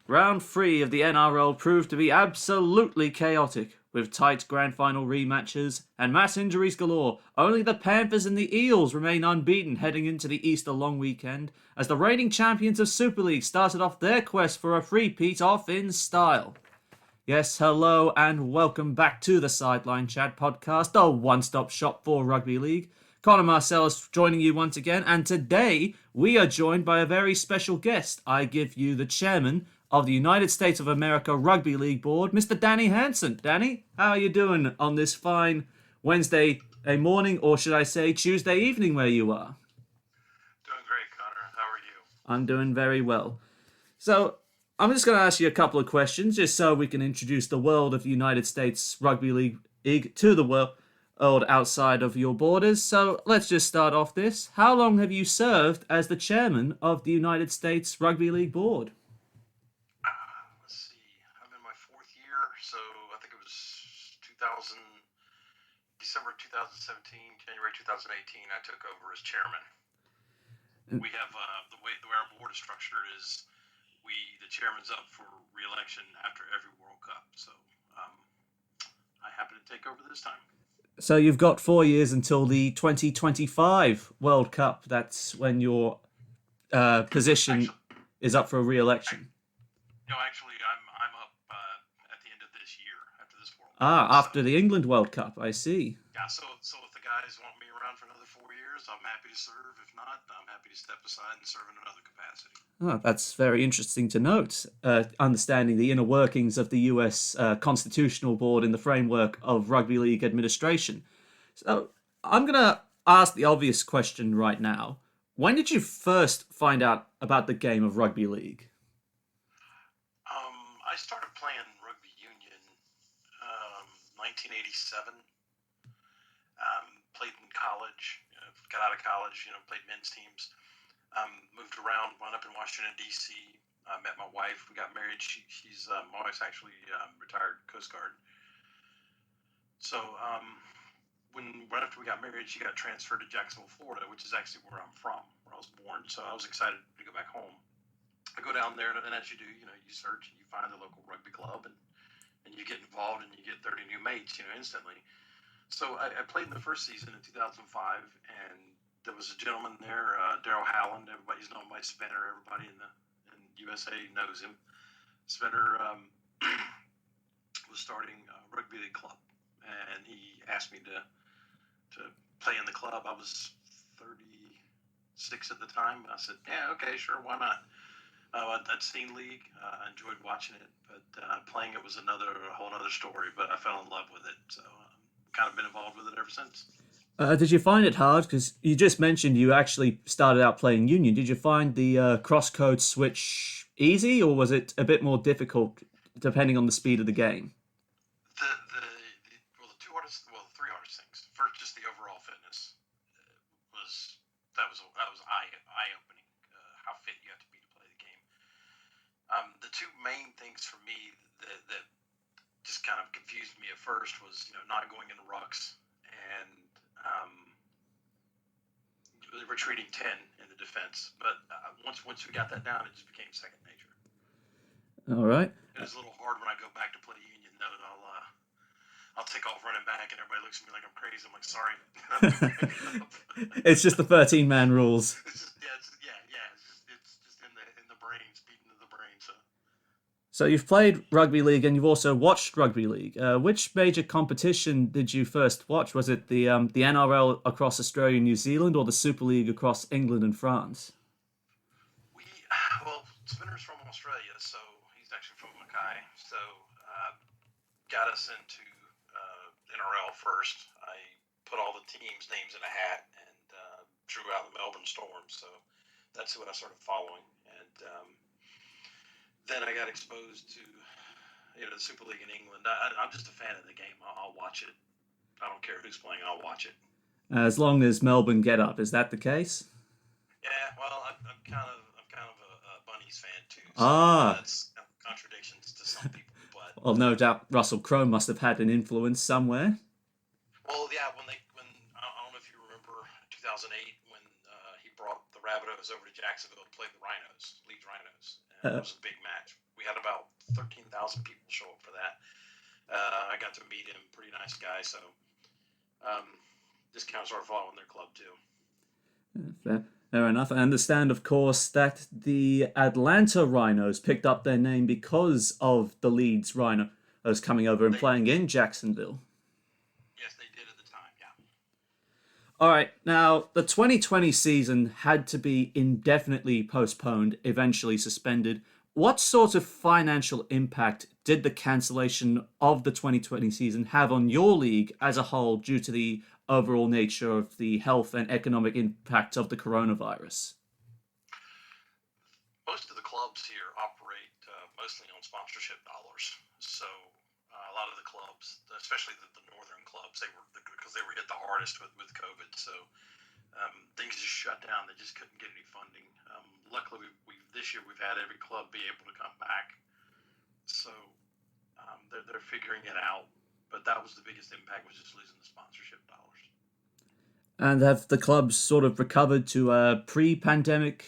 Round 3 of the NRL proved to be absolutely chaotic, with tight grand final rematches and mass injuries galore. Only the Panthers and the Eels remain unbeaten heading into the Easter long weekend, as the reigning champions of Super League started off their quest for a three-peat off in style. Yes, hello and welcome back to the Sideline Chat podcast, the one-stop shop for Rugby League. Connor Marcellus joining you once again, and today we are joined by a very special guest. I give you the chairman of the United States of America Rugby League Board, Mr. Danny Hanson. Danny, how are you doing on this fine Wednesday morning, or should I say Tuesday evening where you are? Doing great, Connor. How are you? I'm doing very well. So, I'm just going to ask you a couple of questions, just so we can introduce the world of the United States Rugby League to the world outside of your borders. So, let's just start off this. How long have you served as the chairman of the United States Rugby League Board? Let's see. I'm in my fourth year, so I think it was December 2017, January 2018, I took over as chairman. We have, the way our board is structured is the chairman's up for re-election after every World Cup, so I happen to take over this time. So you've got 4 years until the 2025 World Cup. That's when your position is up for a re-election. Actually, I'm up at the end of this year, after this World Cup. After the England World Cup, I see. Yeah, so if the guys want me around for another 4 years, I'm happy to serve. If not, I'm happy to step aside and serve in another capacity. Oh, that's very interesting to note, understanding the inner workings of the US Constitutional Board in the framework of Rugby League administration. So I'm going to ask the obvious question right now. When did you first find out about the game of Rugby League? I started playing rugby union 1987. Played in college, got out of college, played men's teams. Moved around, wound up in Washington, D.C. Met my wife. We got married. She's my wife's actually retired Coast Guard. So right after we got married, she got transferred to Jacksonville, Florida, which is actually where I'm from, where I was born. So I was excited to go back home. I go down there, and as you do, you search and you find the local rugby club, and you get involved, and you get 30 new mates, instantly. So I played in the first season in 2005, and there was a gentleman there, Daryl Howland. Everybody's known by Spinner. Everybody in USA knows him. Spinner was starting a rugby league club, and he asked me to play in the club. I was 36 at the time. I said, yeah, okay, sure, why not? I'd seen league. I enjoyed watching it, but playing it was a whole other story. But I fell in love with it, so kind of been involved with it ever since. Did you find it hard? Because you just mentioned you actually started out playing union. Did you find the cross-code switch easy, or was it a bit more difficult depending on the speed of the game? The three hardest things. First, just the overall fitness was eye-opening. How fit you have to be to play the game. The two main things for me that just kind of confused me at first was not going into rucks and retreating 10 in the defense. But once we got that down, it just became second nature. All right. It was a little hard when I go back to play union, though. I'll take off running back, and everybody looks at me like I'm crazy. I'm like, sorry. It's just the 13-man rules. It's just in the brain, speeding to the brain. So you've played rugby league and you've also watched rugby league. Which major competition did you first watch? Was it the NRL across Australia and New Zealand, or the Super League across England and France? Spinner's from Australia, so he's actually from Mackay. So got us into NRL first. I put all the teams' names in a hat and drew out the Melbourne Storm. So that's what I started following. And then I got exposed to the Super League in England. I'm just a fan of the game. I'll watch it. I don't care who's playing. I'll watch it. As long as Melbourne get up, is that the case? Yeah. Well, I'm kind of a Bunnies fan too. So that's contradictions to some people. But well, no doubt Russell Crowe must have had an influence somewhere. Well, yeah. When I don't know if you remember 2008 when he brought the Rabbitohs over to Jacksonville to play the Rhinos, Leeds Rhinos. It was a big match. We had 2,000 people show up for that. I got to meet him, pretty nice guy. So just kind of sort of following their club too. Fair enough. I understand, of course, that the Atlanta Rhinos picked up their name because of the Leeds Rhinos coming over and playing in Jacksonville. Yes, they did at the time, yeah. All right, now, the 2020 season had to be indefinitely postponed, eventually suspended. What sort of financial impact did the cancellation of the 2020 season have on your league as a whole due to the overall nature of the health and economic impact of the coronavirus? Most of the clubs here operate mostly on sponsorship dollars. So a lot of the clubs, especially the northern clubs, because they were hit the hardest with COVID. So things just shut down. They just couldn't get any funding. Luckily, this year we've had every club be able to come back. So they're figuring it out. But that was the biggest impact, was just losing the sponsorship dollars. And have the clubs sort of recovered to a pre-pandemic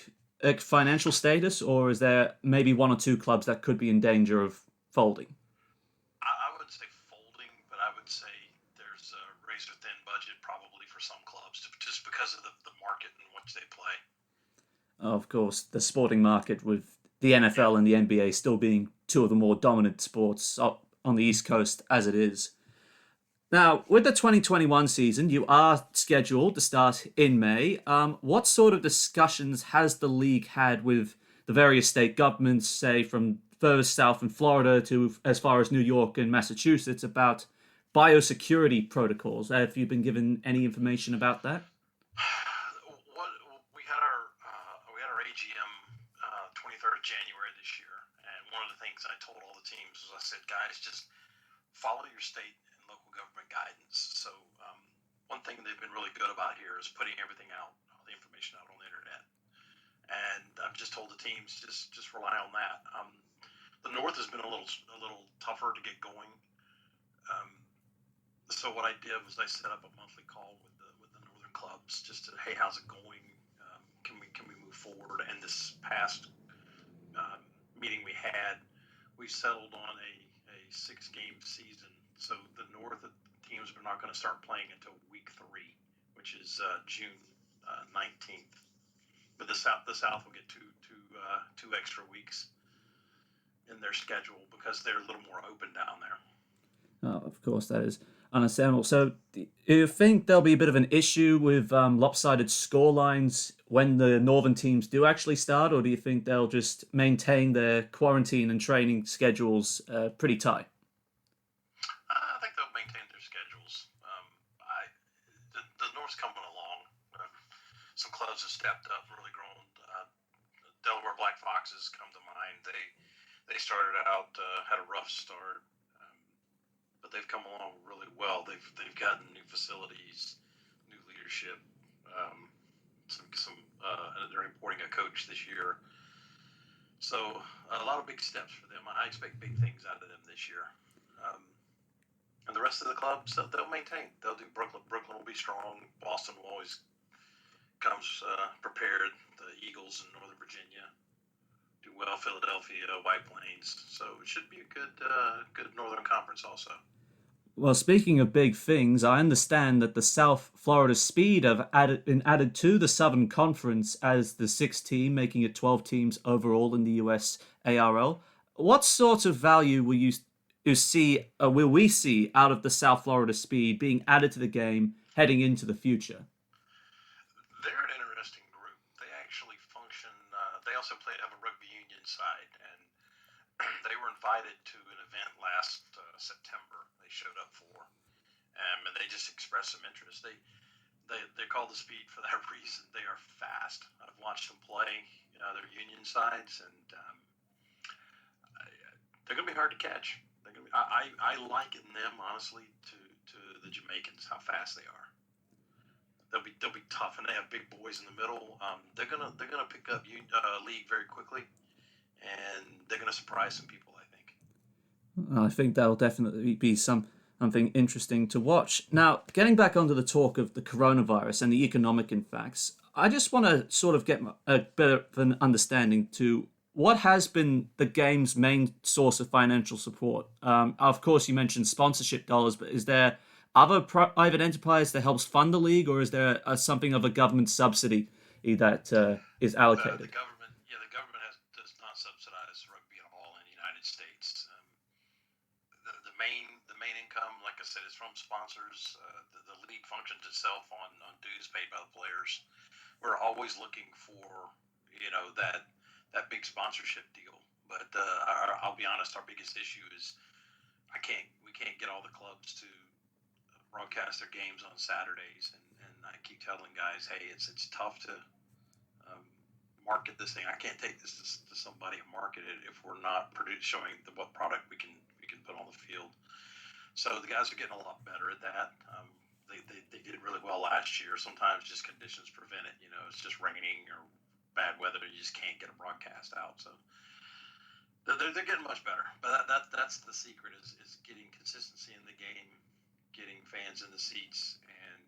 financial status, or is there maybe one or two clubs that could be in danger of folding? I would say folding, but I would say there's a razor-thin budget probably for some clubs just because of the market in which they play. Of course, the sporting market with the NFL and the NBA still being two of the more dominant sports up on the East Coast as it is. Now, with the 2021 season, you are scheduled to start in May. What sort of discussions has the league had with the various state governments, say from further south in Florida to as far as New York and Massachusetts, about biosecurity protocols? Have you been given any information about that? We had our AGM 23rd of January this year, and one of the things I told all the teams was I said, guys, just follow your state and local government guidance. So one thing they've been really good about here is putting everything out, all the information out on the internet. And I've just told the teams just rely on that. The North has been a little tougher to get going. So what I did was I set up a monthly call with the northern clubs just to, hey, how's it going? Can we move forward? And this past meeting we had, we settled on a 6-game season. So the North teams are not going to start playing until week 3, which is June 19th. But the South will get two extra weeks in their schedule because they're a little more open down there. Oh, of course, that is understandable. So, do you think there'll be a bit of an issue with lopsided score lines when the northern teams do actually start, or do you think they'll just maintain their quarantine and training schedules pretty tight? I think they'll maintain their schedules. The North's coming along. Some clubs have stepped up, really grown. Delaware Black Foxes come to mind. They started out, had a rough start. But they've come along really well. They've gotten new facilities, new leadership. They're importing a coach this year. So a lot of big steps for them. I expect big things out of them this year. And the rest of the clubs, they'll maintain. They'll do Brooklyn. Brooklyn will be strong. Boston will always comes prepared. The Eagles in Northern Virginia do well. Philadelphia, White Plains. So it should be a good Northern Conference also. Well, speaking of big things, I understand that the South Florida Speed have been added to the Southern Conference as the 6th team, making it 12 teams overall in the USARL. What sort of value will we see out of the South Florida Speed being added to the game heading into the future? They're an interesting group. They actually function. They also have a rugby union side, and they were invited to an event last September. They showed up for, and they just expressed some interest. They're called the Speed for that reason. They are fast. I've watched them play. Their union sides, and they're going to be hard to catch. I liken them honestly to the Jamaicans, how fast they are. They'll be tough, and they have big boys in the middle. They're gonna pick up league very quickly, and they're gonna surprise some people, I think. I think that'll definitely be something interesting to watch. Now, getting back onto the talk of the coronavirus and the economic impacts, I just want to sort of get a bit of an understanding to what has been the game's main source of financial support? Of course, you mentioned sponsorship dollars, but is there other private enterprise that helps fund the league, or is there something of a government subsidy that is allocated? The government does not subsidize rugby at all in the United States. The main income, like I said, is from sponsors. The league functions itself on dues paid by the players. We're always looking for that big sponsorship deal. But I'll be honest, our biggest issue is we can't get all the clubs to broadcast their games on Saturdays, and I keep telling guys, hey, it's tough to market this thing. I can't take this to somebody and market it if we're not showing what product we can put on the field. So the guys are getting a lot better at that. They did really well last year. Sometimes just conditions prevent it. It's just raining or bad weather. You just can't get a broadcast out. So they're getting much better. But that's the secret is getting consistency in the game, getting fans in the seats, and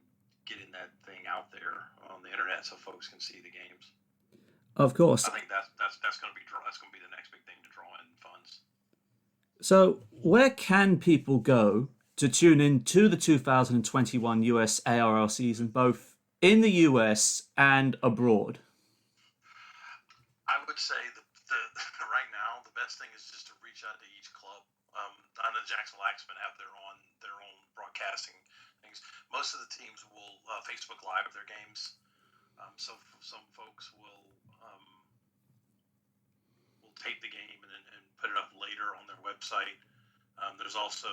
getting that thing out there on the internet so folks can see the games. Of course. I think that's going to be the next big thing to draw in funds. So, where can people go to tune in to the 2021 USARL season, both in the US and abroad? I would say right now the best thing is just to reach out to each club. I know Jacksonville Axemen have their own broadcasting things. Most of the teams will Facebook Live their games. So some folks will tape the game and put it up later on their website. There's also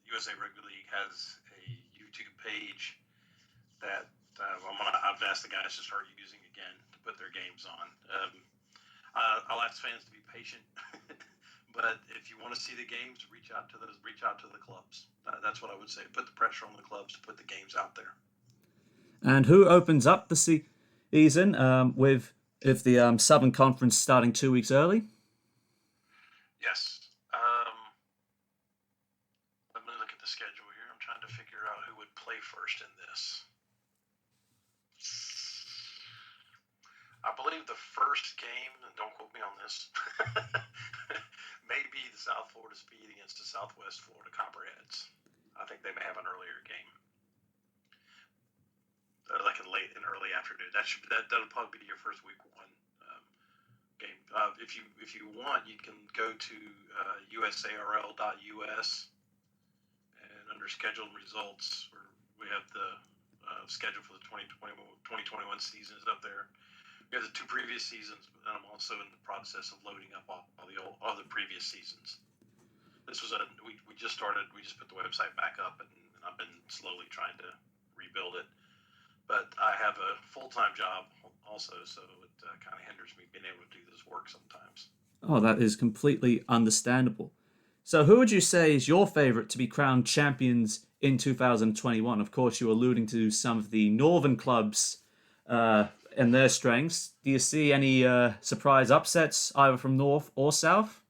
USA Rugby League has a YouTube page that I've asked the guys to start using again to put their games on. I'll ask fans to be patient, but if you want to see the games, reach out to the clubs. That's what I would say. Put the pressure on the clubs to put the games out there. And who opens up the season if the Southern Conference starting 2 weeks early? Yes. Let me look at the schedule here. I'm trying to figure out who would play first in this. I believe the first game, and don't quote me on this, may be the South Florida Speed against the Southwest Florida Copperheads. I think they may have an earlier game. Like in early afternoon. That'll probably be your first week one game. If you want, you can go to USARL.us, and under scheduled results, we have the schedule for the 2021 season is up there. We have the two previous seasons, and I'm also in the process of loading up all the other previous seasons. This was we just started. We just put the website back up, and I've been slowly trying to rebuild it. But I have a full-time job also, so it kind of hinders me being able to do this work sometimes. Oh, that is completely understandable. So who would you say is your favourite to be crowned champions in 2021? Of course, you're alluding to some of the northern clubs and their strengths. Do you see any surprise upsets either from north or south?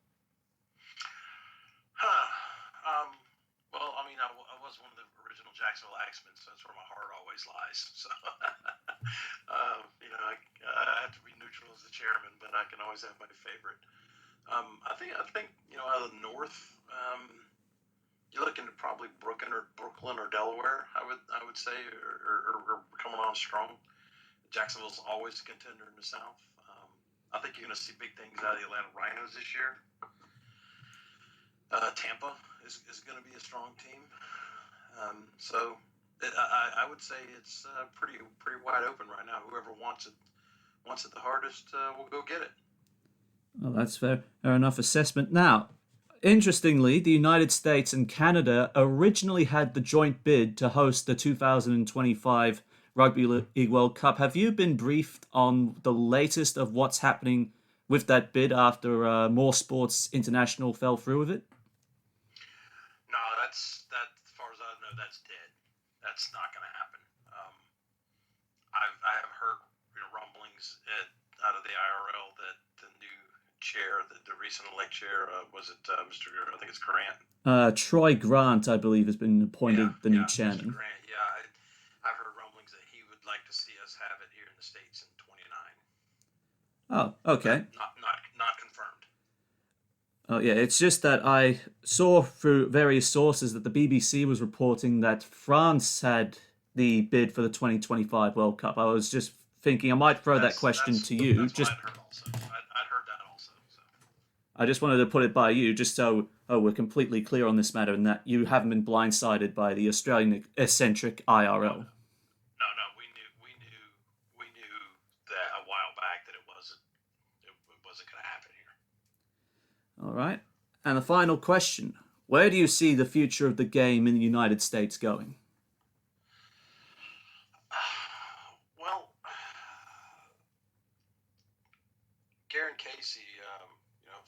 Well, I mean, I was one of the original Jacksonville Axemen, so that's where my heart always lies. So, I have to be neutral as the chairman, but I can always have my favorite. I think out of the north, you're looking at probably Brooklyn or Delaware. I would say, or coming on strong. Jacksonville's always a contender in the south. I think you're going to see big things out of the Atlanta Rhinos this year. Tampa is going to be a strong team. So I would say it's pretty wide open right now. Whoever wants it the hardest will go get it. Well, that's fair enough assessment. Now, interestingly, the United States and Canada originally had the joint bid to host the 2025 Rugby League World Cup. Have you been briefed on the latest of what's happening with that bid after More Sports International fell through with it? No, that's as far as I know, that's dead. That's not going to happen. I have heard rumblings out of the IRL that the new chair, the recent elect chair, Mr. I think it's Grant. Troy Grant, I believe, has been appointed the new chairman. Mr. Grant, I've heard rumblings that he would like to see us have it here in the States in 29. Oh, okay. Not Oh, yeah, it's just that I saw through various sources that the BBC was reporting that France had the bid for the 2025 World Cup. I was just thinking I might throw that question to you. That's what I'd heard also. I'd heard that also. So. I just wanted to put it by you, just so we're completely clear on this matter and that you haven't been blindsided by the Australian eccentric IRL. No, we knew that a while back that it wasn't going to happen here. All right. And the final question. Where do you see the future of the game in the United States going? Well, Garen Casey,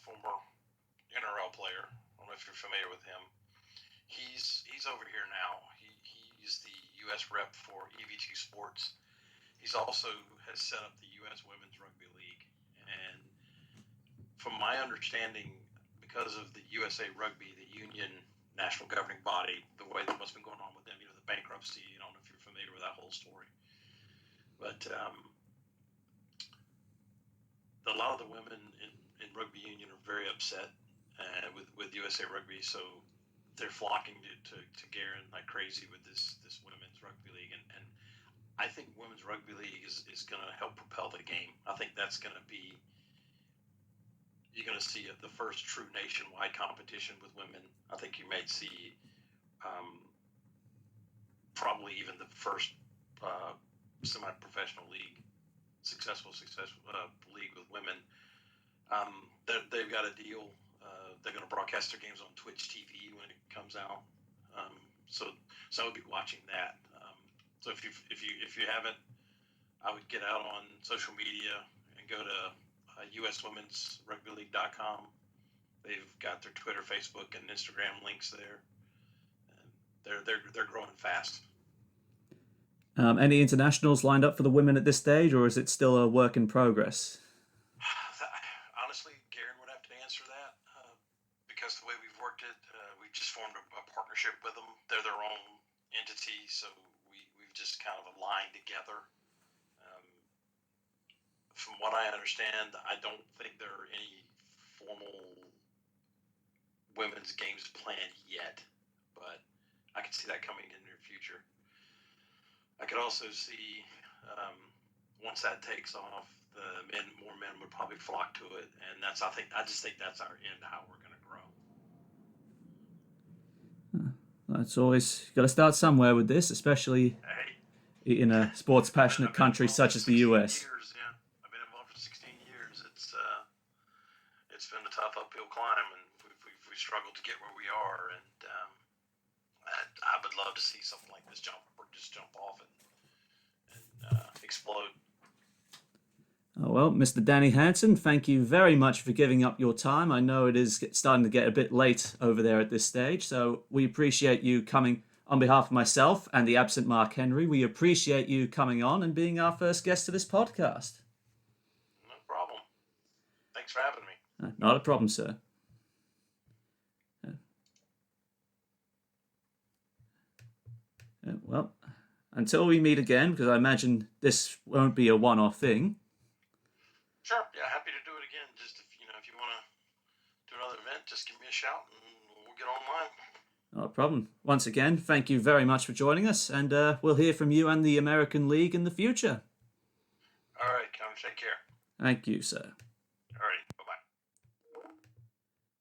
former NRL player. I don't know if you're familiar with him. He's over here now. He's the U.S. rep for EV2 Sports. He's also has set up the U.S. Women's Rugby League, and from my understanding, because of the USA Rugby, the union national governing body, the way that what's been going on with them, the bankruptcy. I don't know if you're familiar with that whole story, but a lot of the women in rugby union are very upset with USA Rugby, so they're flocking to Garen like crazy with this women's rugby league, and I think women's rugby league is going to help propel the game. I think that's going to be, you're going to see the first true nationwide competition with women. I think you may see probably even the first semi-professional league, successful league with women. They've got a deal. They're going to broadcast their games on Twitch TV when it comes out. So I would be watching that. So if you haven't, I would get out on social media and go to uswomensrugbyleague.com. They've got their Twitter, Facebook, and Instagram links there. And they're growing fast. Any internationals lined up for the women at this stage, or is it still a work in progress? Honestly, Garen would have to answer that because the way we've worked it, we just formed a partnership with them. They're their own entity, so we've just kind of aligned together. From what I understand, I don't think there are any formal women's games planned yet, but I could see that coming in the near future. I could also see once that takes off, more men would probably flock to it, and I just think that's our end, how we're going to grow. That's always got to start somewhere with this, especially in a sports passionate country such as the US. I've been involved for 16 years. It's been a tough uphill climb, and we've struggled to get where we are. And I would love to see something like this jump off and explode. Oh, well, Mr. Danny Hanson, thank you very much for giving up your time. I know it is starting to get a bit late over there at this stage, so we appreciate you coming on behalf of myself and the absent Mark Henry. We appreciate you coming on and being our first guest to this podcast. No problem. Thanks for having me. Not a problem, sir. Well, until we meet again, because I imagine this won't be a one-off thing. Sure. Yeah, happy to do it again. Just if you want to do another event, just give me a shout and we'll get online. Not a problem. Once again, thank you very much for joining us, and we'll hear from you and the American League in the future. All right, Connor, take care. Thank you, sir. All right, bye-bye.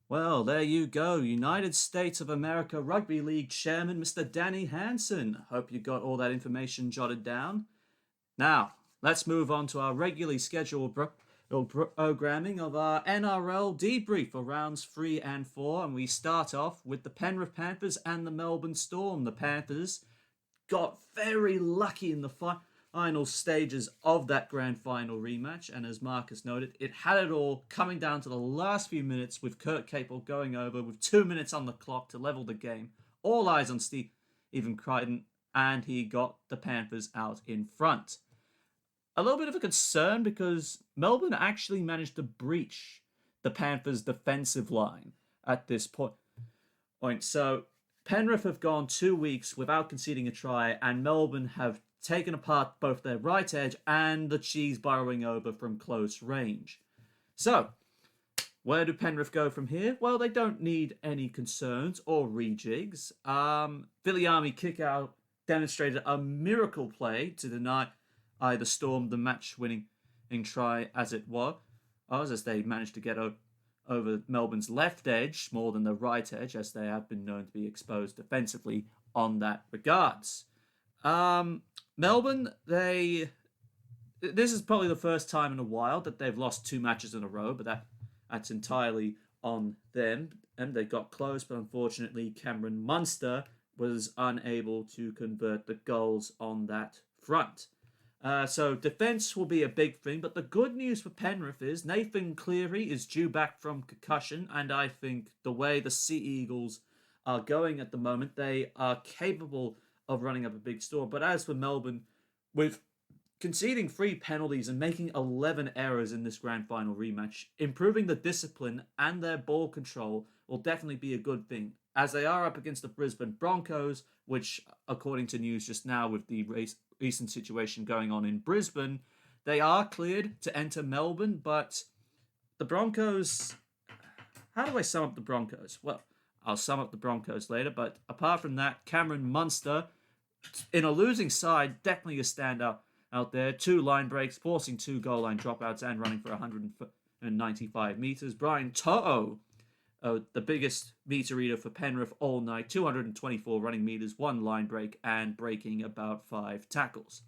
Well, there you go. United States of America Rugby League Chairman, Mr. Danny Hanson. Hope you got all that information jotted down. Now, let's move on to our regularly scheduled programming of our NRL Debrief for rounds 3 and 4, and we start off with the Penrith Panthers and the Melbourne Storm. The Panthers got very lucky in the final stages of that grand final rematch, and as Marcus noted, it had it all coming down to the last few minutes with Kurt Capel going over with 2 minutes on the clock to level the game. All eyes on Stephen Crichton, and he got the Panthers out in front. A little bit of a concern because Melbourne actually managed to breach the Panthers' defensive line at this point. So Penrith have gone 2 weeks without conceding a try, and Melbourne have taken apart both their right edge and the cheese burrowing over from close range. So Where do Penrith go from here? Well, they don't need any concerns or rejigs. Viliami kick-out demonstrated a miracle play to deny the Storm the match-winning try as it was, as they managed to get over Melbourne's left edge more than the right edge, as they have been known to be exposed defensively on that regards. Melbourne, this is probably the first time in a while that they've lost 2 matches in a row, but that's entirely on them. And they got close, but unfortunately Cameron Munster was unable to convert the goals on that front. So defence will be a big thing, but the good news for Penrith is Nathan Cleary is due back from concussion, and I think the way the Sea Eagles are going at the moment, they are capable of running up a big score. But as for Melbourne, with conceding 3 penalties and making 11 errors in this grand final rematch, improving the discipline and their ball control will definitely be a good thing, as they are up against the Brisbane Broncos, which, according to news just now with the recent situation going on in Brisbane, they are cleared to enter Melbourne, but the Broncos... How do I sum up the Broncos? Well, I'll sum up the Broncos later, but apart from that, Cameron Munster, in a losing side, definitely a standout out there. 2 line breaks, forcing 2 goal line dropouts and running for 195 metres. Brian To'o, the biggest meter reader for Penrith all night, 224 running metres, 1 line break, and breaking about 5 tackles.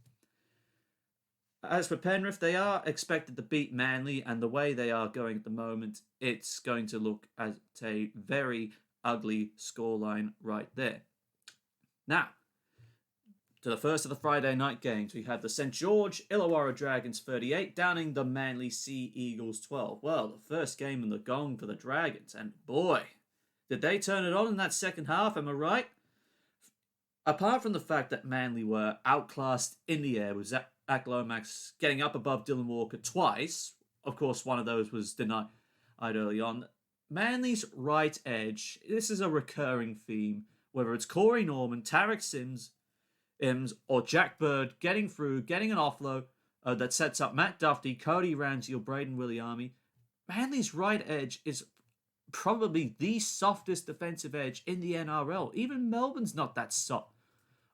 As for Penrith, they are expected to beat Manly, and the way they are going at the moment, it's going to look at a very ugly scoreline right there. Now, to the first of the Friday night games, we have the St. George Illawarra Dragons 38 downing the Manly Sea Eagles 12. Well, the first game in the gong for the Dragons, and boy, did they turn it on in that second half, am I right? Apart from the fact that Manly were outclassed in the air with Zach Lomax getting up above Dylan Walker twice, of course one of those was denied early on, Manly's right edge, this is a recurring theme, whether it's Corey Norman, Tarek Sims, or Jack Bird getting through, getting an offload that sets up Matt Duffy, Cody Ramsey, or Braden Williami. Manly's right edge is probably the softest defensive edge in the NRL. Even Melbourne's not that soft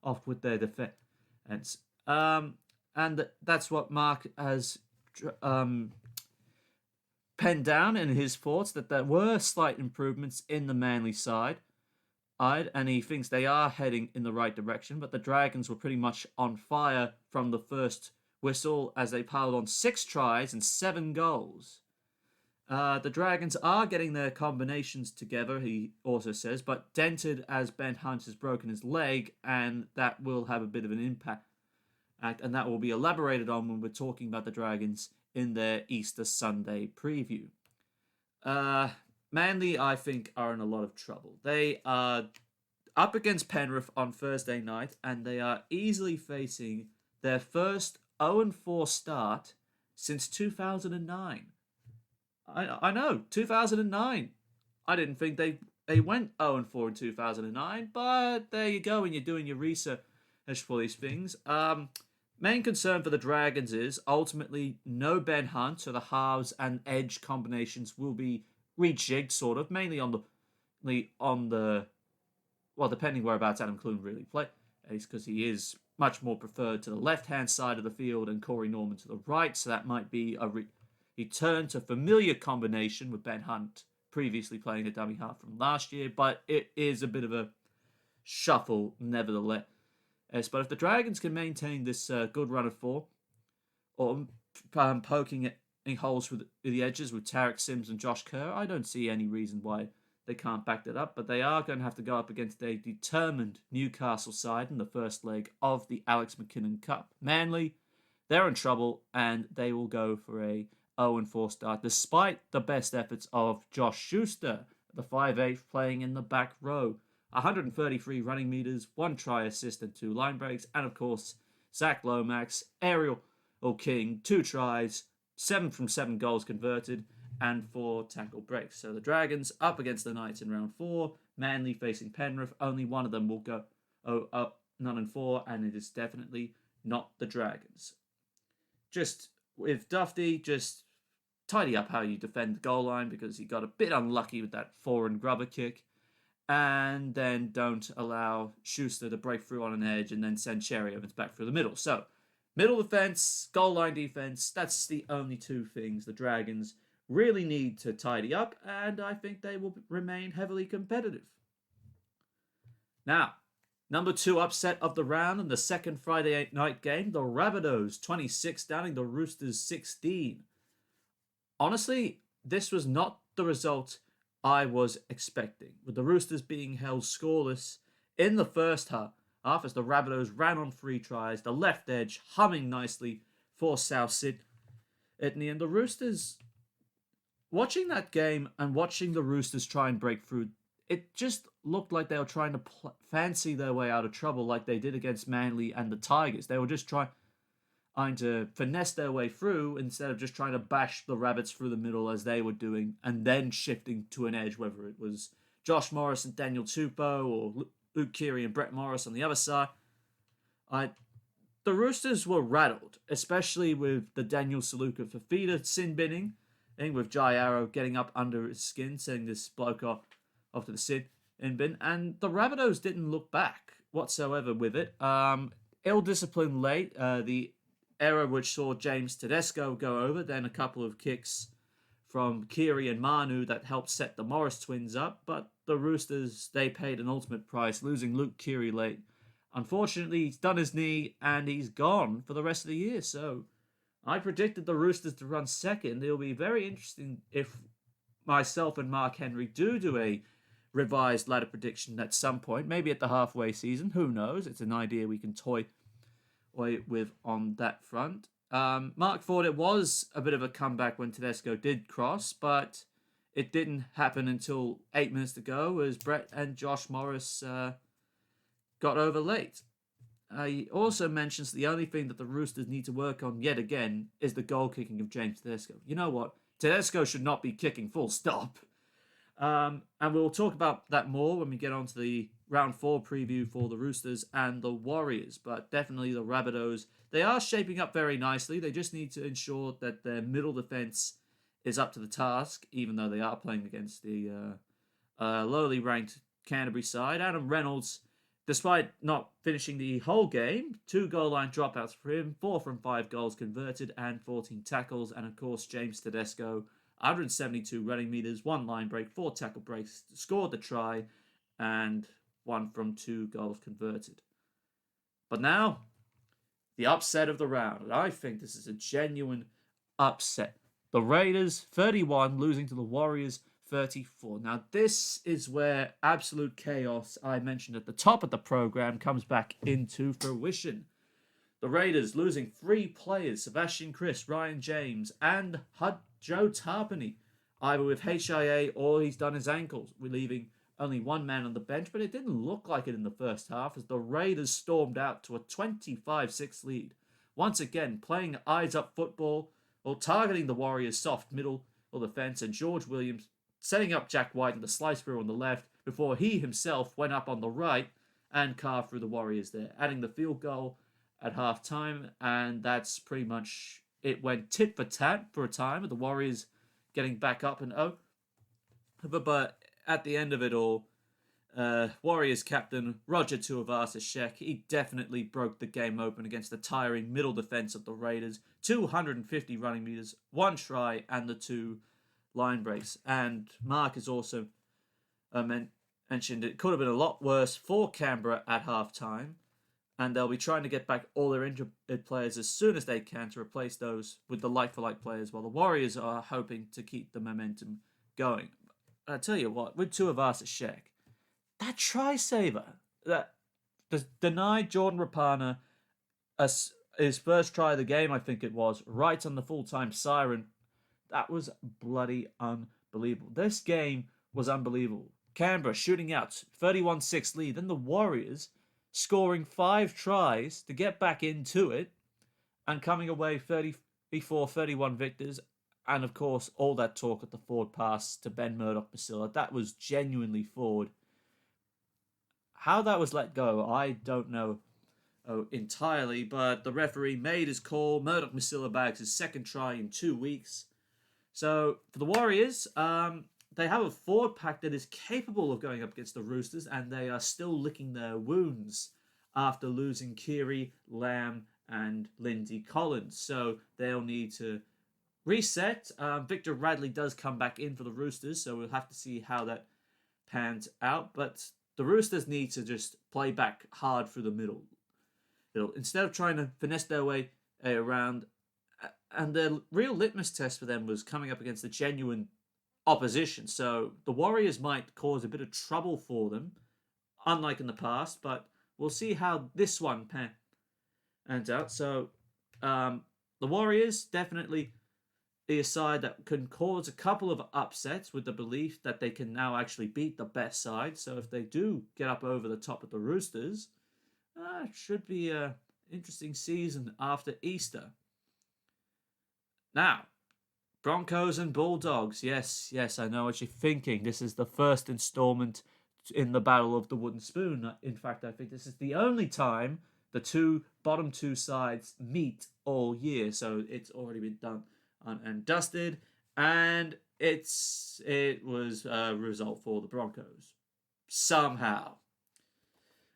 off with their defense. And that's what Mark has penned down in his thoughts, that there were slight improvements in the Manly side. And he thinks they are heading in the right direction, but the Dragons were pretty much on fire from the first whistle as they piled on 6 tries and 7 goals. The Dragons are getting their combinations together, he also says, but dented as Ben Hunt has broken his leg, and that will have a bit of an impact. And that will be elaborated on when we're talking about the Dragons in their Easter Sunday preview. Manly, I think, are in a lot of trouble. They are up against Penrith on Thursday night, and they are easily facing their first 0-4 start since 2009. I know, 2009. I didn't think they went 0-4 in 2009, but there you go when you're doing your research for these things. Main concern for the Dragons is ultimately no Ben Hunt, so the halves and edge combinations will be rejigged, sort of, mainly on the well, depending whereabouts Adam Clune really plays, because he is much more preferred to the left-hand side of the field and Corey Norman to the right, so that might be a return to familiar combination with Ben Hunt previously playing a dummy half from last year, but it is a bit of a shuffle nevertheless. But if the Dragons can maintain this good run of 4, or poking in holes with the edges with Tarek Sims and Josh Kerr, I don't see any reason why they can't back that up, but they are going to have to go up against a determined Newcastle side in the first leg of the Alex McKinnon Cup. Manly, they're in trouble, and they will go for a 0-4 start, despite the best efforts of Josh Schuster, the 5'8", playing in the back row. 133 running metres, 1 try assist and 2 line breaks, and of course, Zach Lomax, Ariel King, 2 tries, 7 from 7 goals converted, and 4 tackle breaks. So the Dragons up against the Knights in round 4, Manly facing Penrith, only one of them will go up 0-4, and it is definitely not the Dragons. Just with Duffy, just tidy up how you defend the goal line because he got a bit unlucky with that foreign grubber kick. And then don't allow Schuster to break through on an edge and then send Cherry Evans back through the middle. So, middle defense, goal line defense, that's the only two things the Dragons really need to tidy up, and I think they will remain heavily competitive. Now, number 2 upset of the round in the second Friday night game, the Rabbitohs 26 downing the Roosters 16. Honestly, this was not the result I was expecting, with the Roosters being held scoreless in the first half as the Rabbitohs ran on 3 tries, the left edge humming nicely for South Sydney, and the Roosters, watching that game and watching the Roosters try and break through, it just looked like they were trying to fancy their way out of trouble like they did against Manly and the Tigers. They were just trying to finesse their way through instead of just trying to bash the Rabbits through the middle as they were doing and then shifting to an edge, whether it was Josh Morris and Daniel Tupou or Luke Keary and Brett Morris on the other side. The Roosters were rattled, especially with the Daniel Saluka Fafita sin binning, and with Jai Arrow getting up under his skin, sending this bloke off to the sin bin, and the Rabbitohs didn't look back whatsoever with it. Ill-disciplined late, the error which saw James Tedesco go over, then a couple of kicks from Keary and Manu that helped set the Morris twins up, but the Roosters, they paid an ultimate price, losing Luke Keary late. Unfortunately, he's done his knee and he's gone for the rest of the year, so I predicted the Roosters to run second. It'll be very interesting if myself and Mark Henry do a revised ladder prediction at some point, maybe at the halfway season, who knows, it's an idea we can toy with on that front. Mark thought it was a bit of a comeback when Tedesco did cross, but it didn't happen until 8 minutes to go as Brett and Josh Morris got over late. He also mentions the only thing that the Roosters need to work on yet again is the goal kicking of James Tedesco. You know what? Tedesco should not be kicking, full stop. And we'll talk about that more when we get on to the round 4 preview for the Roosters and the Warriors. But definitely the Rabbitohs, they are shaping up very nicely. They just need to ensure that their middle defense is up to the task, even though they are playing against the lowly ranked Canterbury side. Adam Reynolds, despite not finishing the whole game, 2 goal line dropouts for him, 4 from 5 goals converted and 14 tackles. And of course, James Tedesco, 172 running meters, 1 line break, 4 tackle breaks, scored the try, and 1 from 2 goals converted. But now, the upset of the round. And I think this is a genuine upset. The Raiders, 31, losing to the Warriors, 34. Now, this is where absolute chaos I mentioned at the top of the program comes back into fruition. The Raiders losing 3 players, Sebastian Chris, Ryan James, and Joe Tarpany, either with HIA or he's done his ankles, relieving only 1 man on the bench, but it didn't look like it in the first half as the Raiders stormed out to a 25-6 lead. Once again, playing eyes-up football or targeting the Warriors' soft middle or defense, and George Williams setting up Jack White in the slice through on the left before he himself went up on the right and carved through the Warriors there, adding the field goal at half-time, and that's pretty much it. Went tit for tat for a time, with the Warriors getting back up and but at the end of it all, Warriors captain Roger Tuivasa-Sheck, he definitely broke the game open against the tiring middle defense of the Raiders. 250 running meters, 1 try, and the 2 line breaks. And Mark has also mentioned it could have been a lot worse for Canberra at halftime, and they'll be trying to get back all their injured players as soon as they can to replace those with the like-for-like players, while the Warriors are hoping to keep the momentum going. I tell you what, with Tuivasa-Sheck, that try-saver that denied Jordan Rapana his first try of the game, I think it was, right on the full-time siren, that was bloody unbelievable. This game was unbelievable. Canberra shooting out 31-6 lead, then the Warriors scoring 5 tries to get back into it and coming away 34-31 victors. And of course, all that talk at the forward pass to Ben Murdoch-Masila, that was genuinely forward. How that was let go, I don't know entirely, but the referee made his call. Murdoch-Masila bags his second try in 2 weeks. So for the Warriors, they have a forward pack that is capable of going up against the Roosters, and they are still licking their wounds after losing Keary, Lamb, and Lindsay Collins. So they'll need to reset. Victor Radley does come back in for the Roosters, so we'll have to see how that pans out. But the Roosters need to just play back hard through the middle. Instead of trying to finesse their way around, and the real litmus test for them was coming up against the genuine opposition. So the Warriors might cause a bit of trouble for them, unlike in the past, but we'll see how this one pans out. So the Warriors definitely a side that can cause a couple of upsets with the belief that they can now actually beat the best side. So if they do get up over the top of the Roosters, it should be an interesting season after Easter. Now, Broncos and Bulldogs. Yes, I know what you're thinking. This is the first installment in the Battle of the Wooden Spoon. In fact, I think this is the only time the bottom two sides meet all year. So it's already been done and dusted. And it was a result for the Broncos. Somehow.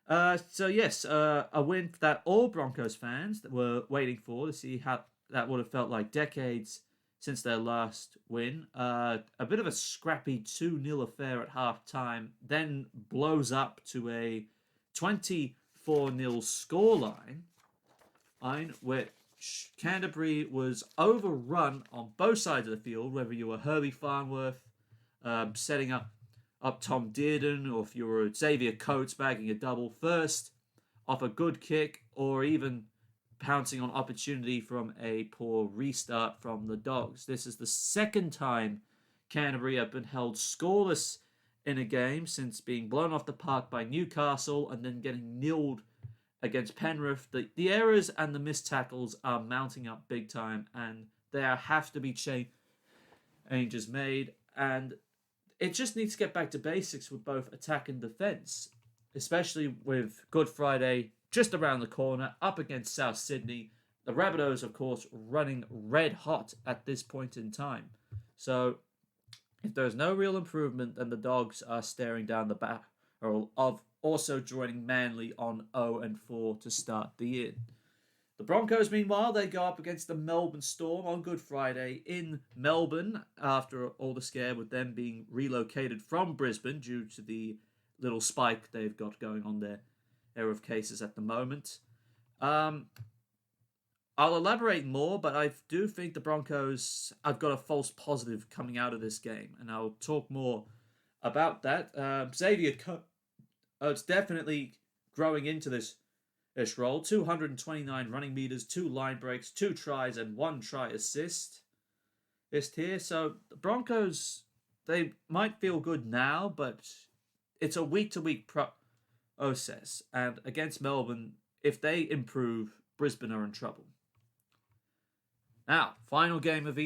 So yes, a win that all Broncos fans that were waiting for to see how that would have felt like decades since their last win. A bit of a scrappy 2-0 affair at half-time, then blows up to a 24-0 scoreline, which Canterbury was overrun on both sides of the field, whether you were Herbie Farnworth setting up Tom Dearden, or if you were Xavier Coates bagging a double first off a good kick, or even pouncing on opportunity from a poor restart from the Dogs. This is the second time Canterbury have been held scoreless in a game since being blown off the park by Newcastle and then getting nilled against Penrith. The errors and the missed tackles are mounting up big time, and there have to be changes made, and it just needs to get back to basics with both attack and defence, especially with Good Friday just around the corner, up against South Sydney. The Rabbitohs, of course, running red hot at this point in time. So if there's no real improvement, then the Dogs are staring down the barrel of also joining Manly on 0-4 to start the year. The Broncos, meanwhile, they go up against the Melbourne Storm on Good Friday in Melbourne after all the scare with them being relocated from Brisbane due to the little spike they've got going on there of cases at the moment. I'll elaborate more, but I do think the Broncos have got a false positive coming out of this game, and I'll talk more about that. Xavier Coates definitely growing into this role. 229 running meters, 2 line breaks, 2 tries, and 1 try assist here. So the Broncos, they might feel good now, but it's a week-to-week process. And against Melbourne, if they improve, Brisbane are in trouble. Now, final game of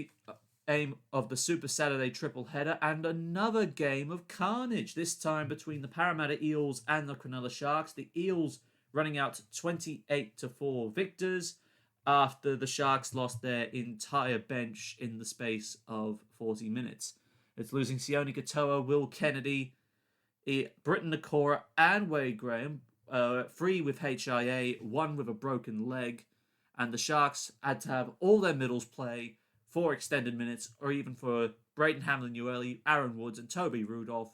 aim of the Super Saturday triple header, and another game of carnage, this time between the Parramatta Eels and the Cronulla Sharks. The Eels running out to 28-4 victors after the Sharks lost their entire bench in the space of 40 minutes. It's losing Sione Katoa, Will Kennedy, Britton Nakora, and Wade Graham, 3 with HIA, 1 with a broken leg, and the Sharks had to have all their middles play for extended minutes, or even for Brayden Hamlin-Uele, Aaron Woods, and Toby Rudolph.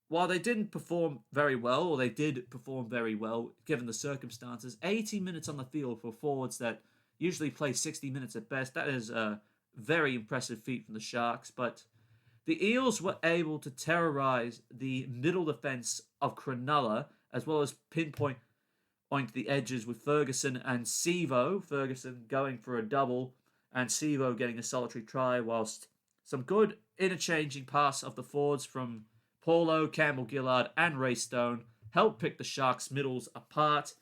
While they didn't perform very well, or they did perform very well given the circumstances, 80 minutes on the field for forwards that usually play 60 minutes at best, that is a very impressive feat from the Sharks. But the Eels were able to terrorise the middle defence of Cronulla, as well as pinpoint the edges with Ferguson and Sevo. Ferguson going for a double, and Sevo getting a solitary try, whilst some good interchanging pass of the forwards from Paulo, Campbell-Gillard, and Ray Stone helped pick the Sharks' middles apart,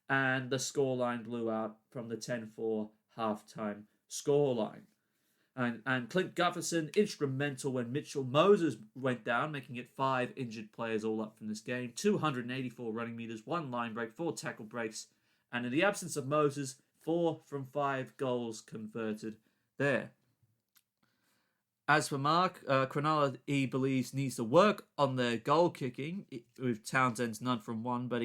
and the scoreline blew out from the 10-4 halftime scoreline. And Clint Gutherson instrumental when Mitchell Moses went down, making it 5 injured players all up from this game. 284 running meters, 1 line break, 4 tackle breaks, and in the absence of Moses, 4 from 5 goals converted there. As for Mark, Cronulla, he believes, needs to work on their goal kicking, with Townsend's none from one, but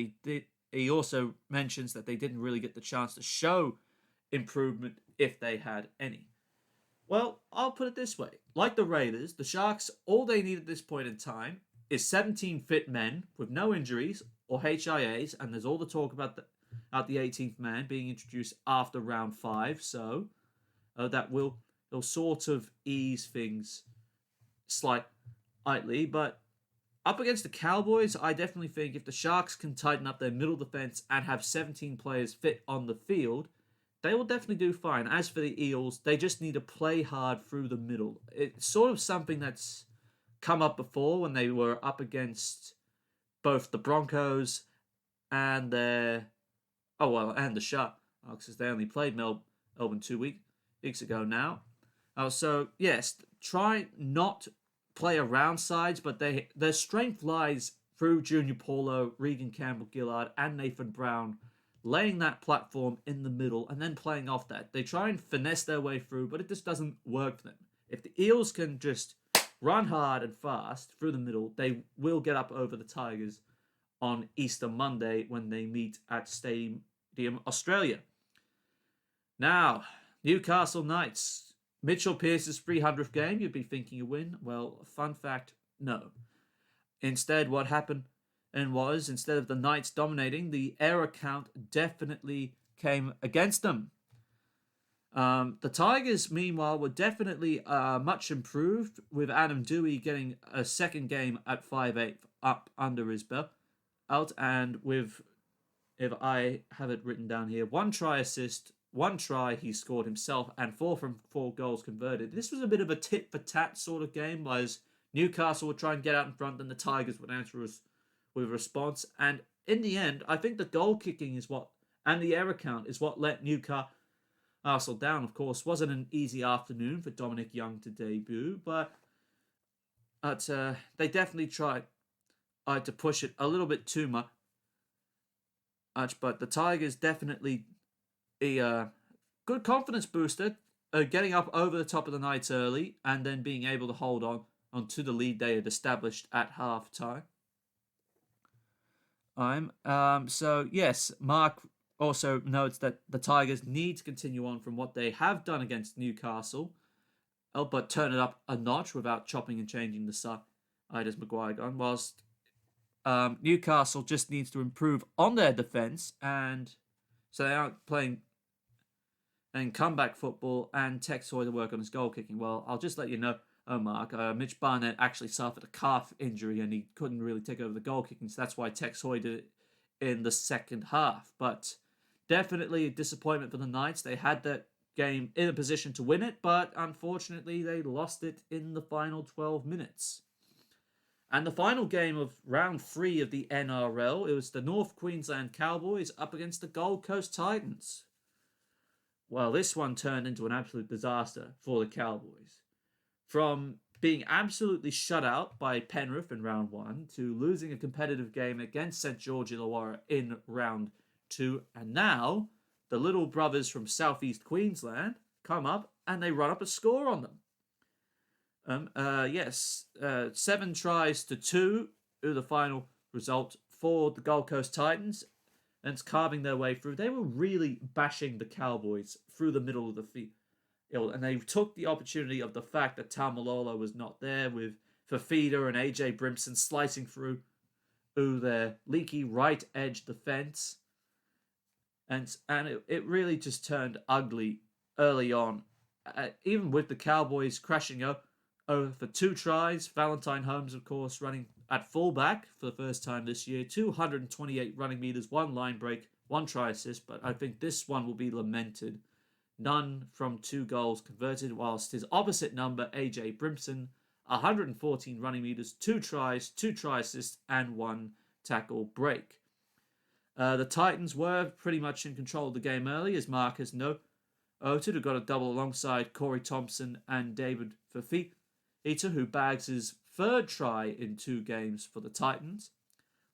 he also mentions that they didn't really get the chance to show improvement if they had any. Well, I'll put it this way. Like the Raiders, the Sharks, all they need at this point in time is 17 fit men with no injuries or HIAs, and there's all the talk about the 18th man being introduced after round 5, so that will sort of ease things slightly. But up against the Cowboys, I definitely think if the Sharks can tighten up their middle defense and have 17 players fit on the field, they will definitely do fine. As for the Eels, they just need to play hard through the middle. It's sort of something that's come up before when they were up against both the Broncos and the Sharks, because they only played Melbourne 2 weeks ago now. So yes, try not play around sides, but their strength lies through Junior Paulo, Regan Campbell-Gillard, and Nathan Brown, laying that platform in the middle and then playing off that. They try and finesse their way through, but it just doesn't work for them. If the Eels can just run hard and fast through the middle, they will get up over the Tigers on Easter Monday when they meet at Stadium Australia. Now, Newcastle Knights. Mitchell Pearce's 300th game, you'd be thinking a win. Well, fun fact, no. Instead, what happened was, instead of the Knights dominating, the error count definitely came against them. The Tigers, meanwhile, were definitely much improved, with Adam Dewey getting a second game at 5'8" up under his belt, and with, if I have it written down here, 1 try assist, 1 try he scored himself, and 4 from 4 goals converted. This was a bit of a tit-for-tat sort of game, as Newcastle would try and get out in front, and the Tigers would answer us with a response. And in the end, I think the goal kicking and the error count is what let Newcastle down. Of course, wasn't an easy afternoon for Dominic Young to debut, but they definitely tried to push it a little bit too much. But the Tigers definitely a good confidence booster, getting up over the top of the Knights early and then being able to hold on to the lead they had established at half time. So yes, Mark also notes that the Tigers need to continue on from what they have done against Newcastle, but turn it up a notch without chopping and changing the side as Maguire gone, whilst Newcastle just needs to improve on their defence, and so they aren't playing and comeback football, and Tex Hoy to work on his goal kicking. Well, I'll just let you know, Mark, Mitch Barnett actually suffered a calf injury and he couldn't really take over the goal kicking, so that's why Tex Hoy did it in the second half. But definitely a disappointment for the Knights. They had that game in a position to win it, but unfortunately they lost it in the final 12 minutes. And the final game of round 3 of the NRL, it was the North Queensland Cowboys up against the Gold Coast Titans. Well, this one turned into an absolute disaster for the Cowboys. From being absolutely shut out by Penrith in round 1 to losing a competitive game against St George Illawarra in round 2, and now the little brothers from southeast Queensland come up and they run up a score on them. 7 tries to 2 are the final result for the Gold Coast Titans, and it's carving their way through. They were really bashing the Cowboys through the middle of the field, and they took the opportunity of the fact that Tamalolo was not there, with Fafita and AJ Brimson slicing through their leaky right edge defense, and it really just turned ugly early on, even with the Cowboys crashing up over for 2 tries. Valentine Holmes, of course, running at fullback for the first time this year. 228 running meters, 1 line break, 1 try assist. But I think this one will be lamented. None from 2 goals converted, whilst his opposite number, AJ Brimson, 114 running meters, 2 tries, 2 try assists, and 1 tackle break. The Titans were pretty much in control of the game early, as Mark has noted, who got a double alongside Corey Thompson and David Fafita, who bags his 3rd try in 2 games for the Titans,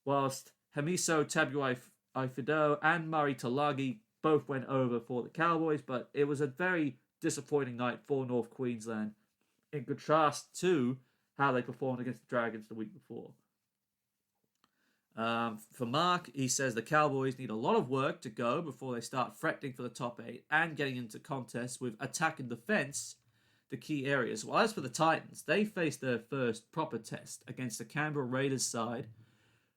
whilst Hamiso Tabuai-Fidow and Murray Talagi both went over for the Cowboys, but it was a very disappointing night for North Queensland in contrast to how they performed against the Dragons the week before. For Mark, he says the Cowboys need a lot of work to go before they start fretting for the top 8 and getting into contests with attack and defence, the key areas. Well, as for the Titans, they faced their first proper test against the Canberra Raiders side,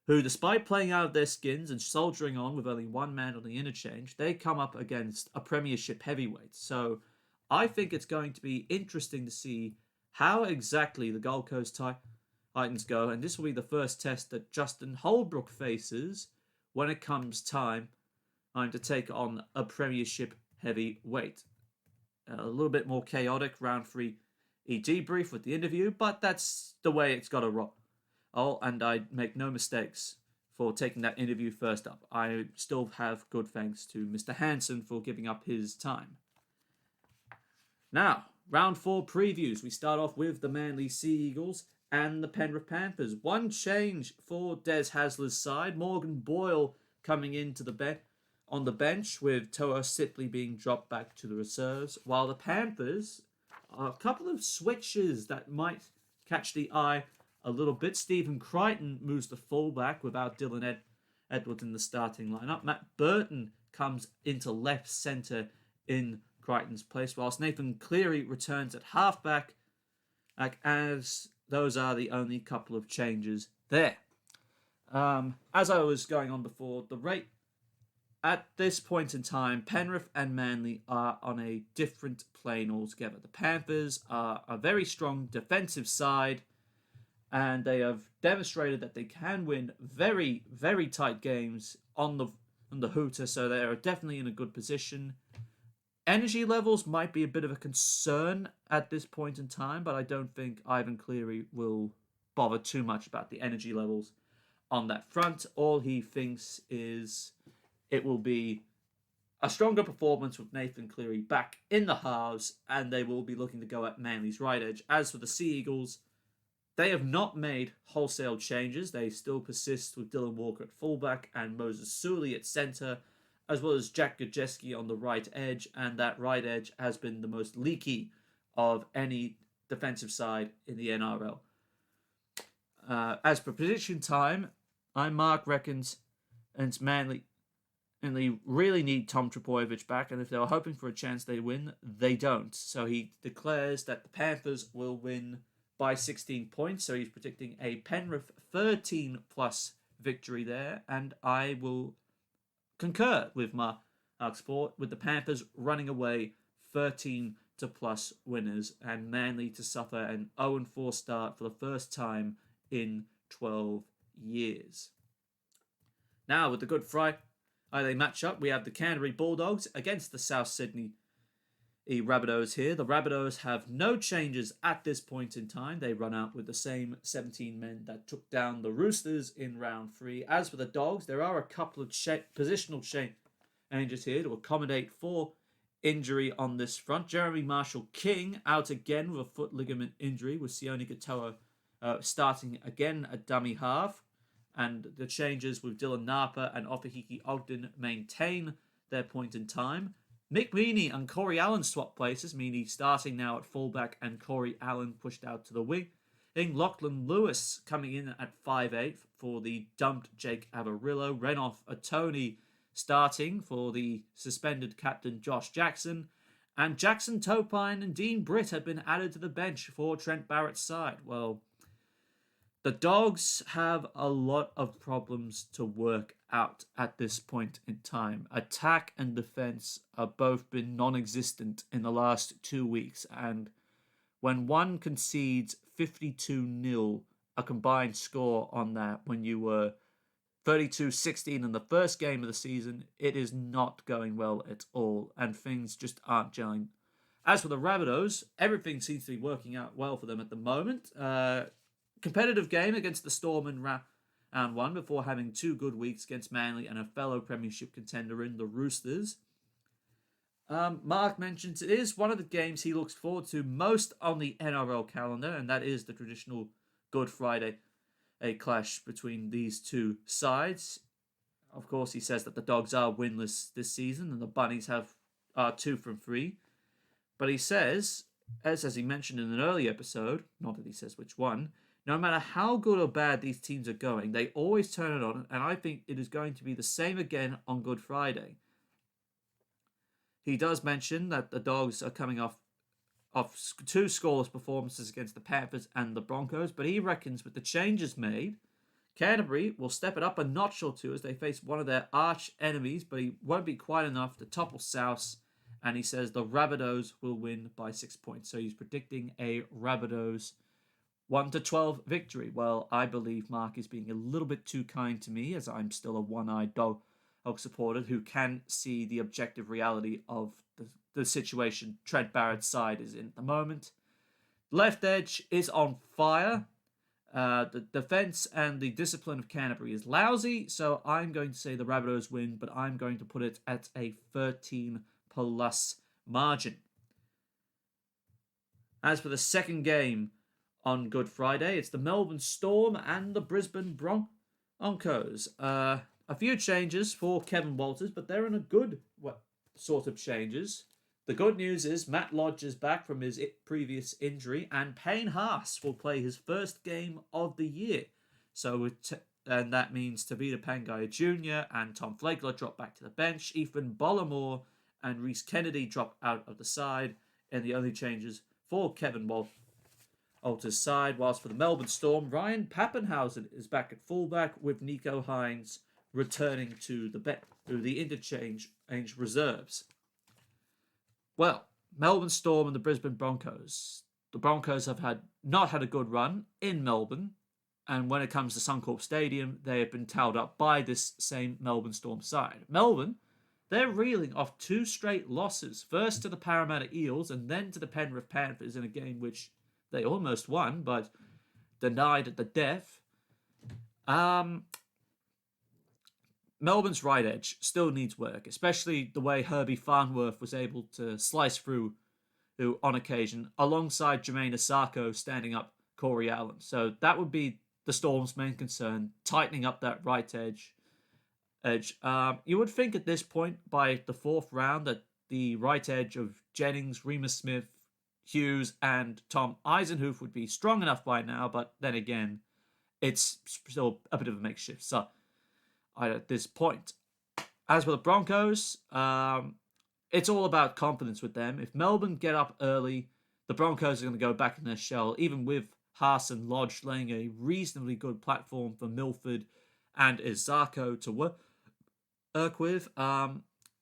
who, despite playing out of their skins and soldiering on with only one man on the interchange, they come up against a premiership heavyweight. So I think it's going to be interesting to see how exactly the Gold Coast Titans go, and this will be the first test that Justin Holbrook faces when it comes time to take on a premiership heavyweight. A little bit more chaotic round 3 debrief with the interview, but that's the way it's got to roll. Oh, and I make no mistakes for taking that interview first up. I still have good thanks to Mr. Hanson for giving up his time. Now, round 4 previews. We start off with the Manly Sea Eagles and the Penrith Panthers. One change for Des Hasler's side. Morgan Boyle coming into on the bench, with Toa Sipley being dropped back to the reserves, while the Panthers are a couple of switches that might catch the eye a little bit. Stephen Crichton moves to fullback without Dylan Edwards in the starting lineup. Matt Burton comes into left centre in Crichton's place, whilst Nathan Cleary returns at halfback, as those are the only couple of changes there. As I was going on before, at this point in time, Penrith and Manly are on a different plane altogether. The Panthers are a very strong defensive side, and they have demonstrated that they can win very, very tight games on the hooter, so they are definitely in a good position. Energy levels might be a bit of a concern at this point in time, but I don't think Ivan Cleary will bother too much about the energy levels on that front. All he thinks is it will be a stronger performance with Nathan Cleary back in the halves, and they will be looking to go at Manly's right edge. As for the Sea Eagles, they have not made wholesale changes. They still persist with Dylan Walker at fullback and Moses Suli at centre, as well as Jack Gajeski on the right edge, and that right edge has been the most leaky of any defensive side in the NRL. As for prediction time, Mark reckons it's Manly, and they really need Tom Trbojevic back, and if they were hoping for a chance they win, they don't. So he declares that the Panthers will win by 16 points, so he's predicting a Penrith 13-plus victory there, and I will concur with Mark's sport, with the Panthers running away 13-plus winners, and Manly to suffer an 0-4 start for the first time in 12 years. Now, with the Good Friday matchup, we have the Canterbury Bulldogs against the South Sydney Rabbitohs here. The Rabbitohs have no changes at this point in time. They run out with the same 17 men that took down the Roosters in round 3. As for the Dogs, there are a couple of positional changes here to accommodate for injury on this front. Jeremy Marshall-King out again with a foot ligament injury, with Sione Katoa starting again at dummy half. And the changes with Dylan Napa and Ofahiki Ogden maintain their point in time. Mick Meaney and Corey Allen swap places, Meaney starting now at fullback and Corey Allen pushed out to the wing. Lachlan Lewis coming in at 5'8" for the dumped Jake Avarillo. Renoff Atoni starting for the suspended captain Josh Jackson. And Jackson Topine and Dean Britt have been added to the bench for Trent Barrett's side. Well, the Dogs have a lot of problems to work out at this point in time. Attack and defense have both been non-existent in the last 2 weeks, and when one concedes 52-0, a combined score on that, when you were 32-16 in the first game of the season, it is not going well at all, and things just aren't gelling. As for the Rabbitohs, everything seems to be working out well for them at the moment. Competitive game against the Storm in round 1 before having 2 good weeks against Manly and a fellow premiership contender in the Roosters. Mark mentions it is one of the games he looks forward to most on the NRL calendar, and that is the traditional Good Friday clash between these two sides. Of course, he says that the Dogs are winless this season and the Bunnies are 2 from 3. But he says as he mentioned in an early episode, not that he says which one, no matter how good or bad these teams are going, they always turn it on, and I think it is going to be the same again on Good Friday. He does mention that the Dogs are coming off two scoreless performances against the Panthers and the Broncos, but he reckons with the changes made, Canterbury will step it up a notch or two as they face one of their arch enemies, but he won't be quite enough to topple South, and he says the Rabbitohs will win by 6 points. So he's predicting a Rabbitohs 1-12 victory. Well, I believe Mark is being a little bit too kind to me, as I'm still a one-eyed dog supporter who can see the objective reality of the situation Trent Barrett's side is in at the moment. Left edge is on fire. The defense and the discipline of Canterbury is lousy, so I'm going to say the Rabbitohs win, but I'm going to put it at a 13+ margin. As for the second game on Good Friday, it's the Melbourne Storm and the Brisbane Broncos. A few changes for Kevin Walters, but they're in a good sort of changes. The good news is Matt Lodge is back from his previous injury, and Payne Haas will play his first game of the year. And that means Tavita Pangai Jr. and Tom Flakler drop back to the bench. Ethan Bollamore and Reece Kennedy drop out of the side, and the only changes for Kevin Walters' side. Whilst for the Melbourne Storm, Ryan Pappenhausen is back at fullback with Nico Hines returning to the interchange reserves. Well, Melbourne Storm and the Brisbane Broncos. The Broncos have not had a good run in Melbourne, and when it comes to Suncorp Stadium, they have been towed up by this same Melbourne Storm side. Melbourne, they're reeling off 2 straight losses, first to the Parramatta Eels and then to the Penrith Panthers in a game which they almost won, but denied at the death. Melbourne's right edge still needs work, especially the way Herbie Farnworth was able to slice through on occasion, alongside Jermaine Asako standing up Corey Allen. So that would be the Storm's main concern, tightening up that right edge. You would think at this point, by the 4th round, that the right edge of Jennings, Remus Smith, Hughes, and Tom Eisenhuth would be strong enough by now, but then again, it's still a bit of a makeshift side at this point. As for the Broncos, it's all about confidence with them. If Melbourne get up early, the Broncos are going to go back in their shell, even with Haas and Lodge laying a reasonably good platform for Milford and Izako to work with.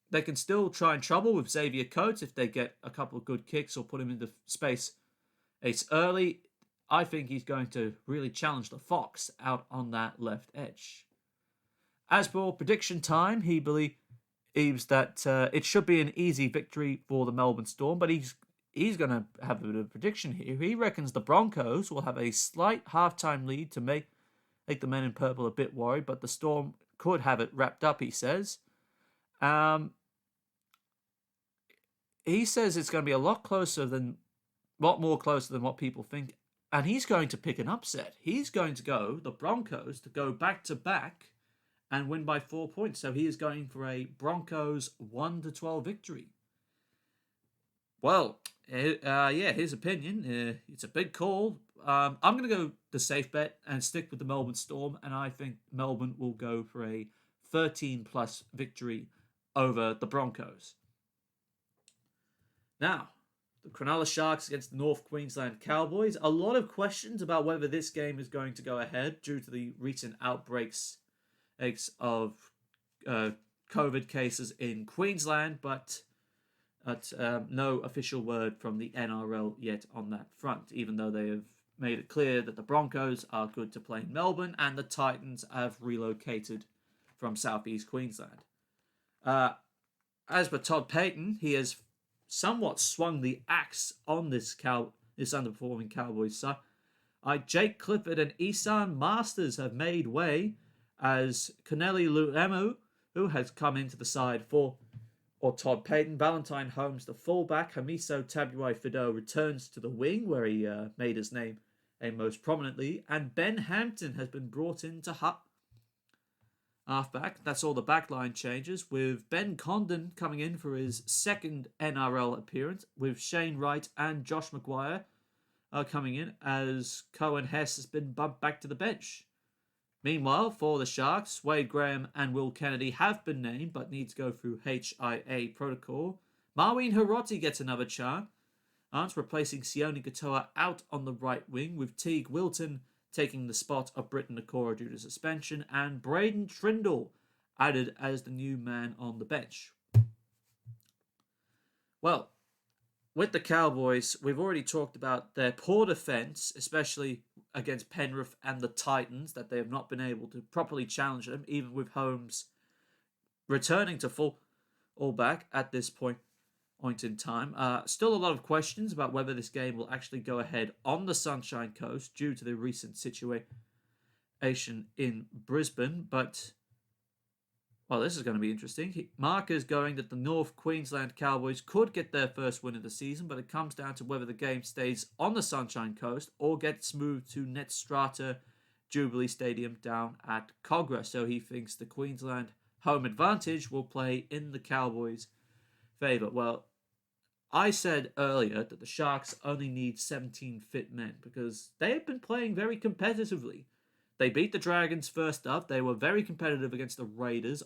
They can still try and trouble with Xavier Coates if they get a couple of good kicks or put him into space ace early. I think he's going to really challenge the Fox out on that left edge. As for prediction time, he believes that it should be an easy victory for the Melbourne Storm, but he's going to have a bit of a prediction here. He reckons the Broncos will have a slight halftime lead to make the men in purple a bit worried, but the Storm could have it wrapped up, he says. He says it's going to be a lot more closer than what people think, and he's going to pick an upset. He's going to go the Broncos to go back-to-back and win by 4 points. So he is going for a Broncos 1-12 victory. Well, his opinion. It's a big call. I'm going to go the safe bet and stick with the Melbourne Storm, and I think Melbourne will go for a 13+ victory over the Broncos. Now, the Cronulla Sharks against the North Queensland Cowboys. A lot of questions about whether this game is going to go ahead due to the recent outbreaks of COVID cases in Queensland, but no official word from the NRL yet on that front, even though they have made it clear that the Broncos are good to play in Melbourne and the Titans have relocated from southeast Queensland. As for Todd Payton, he has somewhat swung the axe on this underperforming Cowboys side. Jake Clifford and Isan Masters have made way as Corneli Luemu, who has come into the side for Todd Payton. Valentine Holmes, the fullback. Hamiso Tabuai-Fidow returns to the wing, where he made his name most prominently. And Ben Hampton has been brought in to halfback. That's all the backline changes, with Ben Condon coming in for his second NRL appearance, with Shane Wright and Josh Maguire coming in, as Cohen Hess has been bumped back to the bench. Meanwhile, for the Sharks, Wade Graham and Will Kennedy have been named, but need to go through HIA protocol. Marween Hiroti gets another chance, replacing Sione Katoa out on the right wing, with Teague Wilton taking the spot of Britton Nakora due to suspension, and Braden Trindle added as the new man on the bench. Well, with the Cowboys, we've already talked about their poor defence, especially against Penrith and the Titans, that they have not been able to properly challenge them, even with Holmes returning to full back at this point in time. Still a lot of questions about whether this game will actually go ahead on the Sunshine Coast due to the recent situation in Brisbane, but well, this is going to be interesting. Mark is going that the North Queensland Cowboys could get their first win of the season, but it comes down to whether the game stays on the Sunshine Coast or gets moved to Net Strata Jubilee Stadium down at Cogra. So he thinks the Queensland home advantage will play in the Cowboys' favour. Well, I said earlier that the Sharks only need 17 fit men because they have been playing very competitively. They beat the Dragons first up. They were very competitive against the Raiders.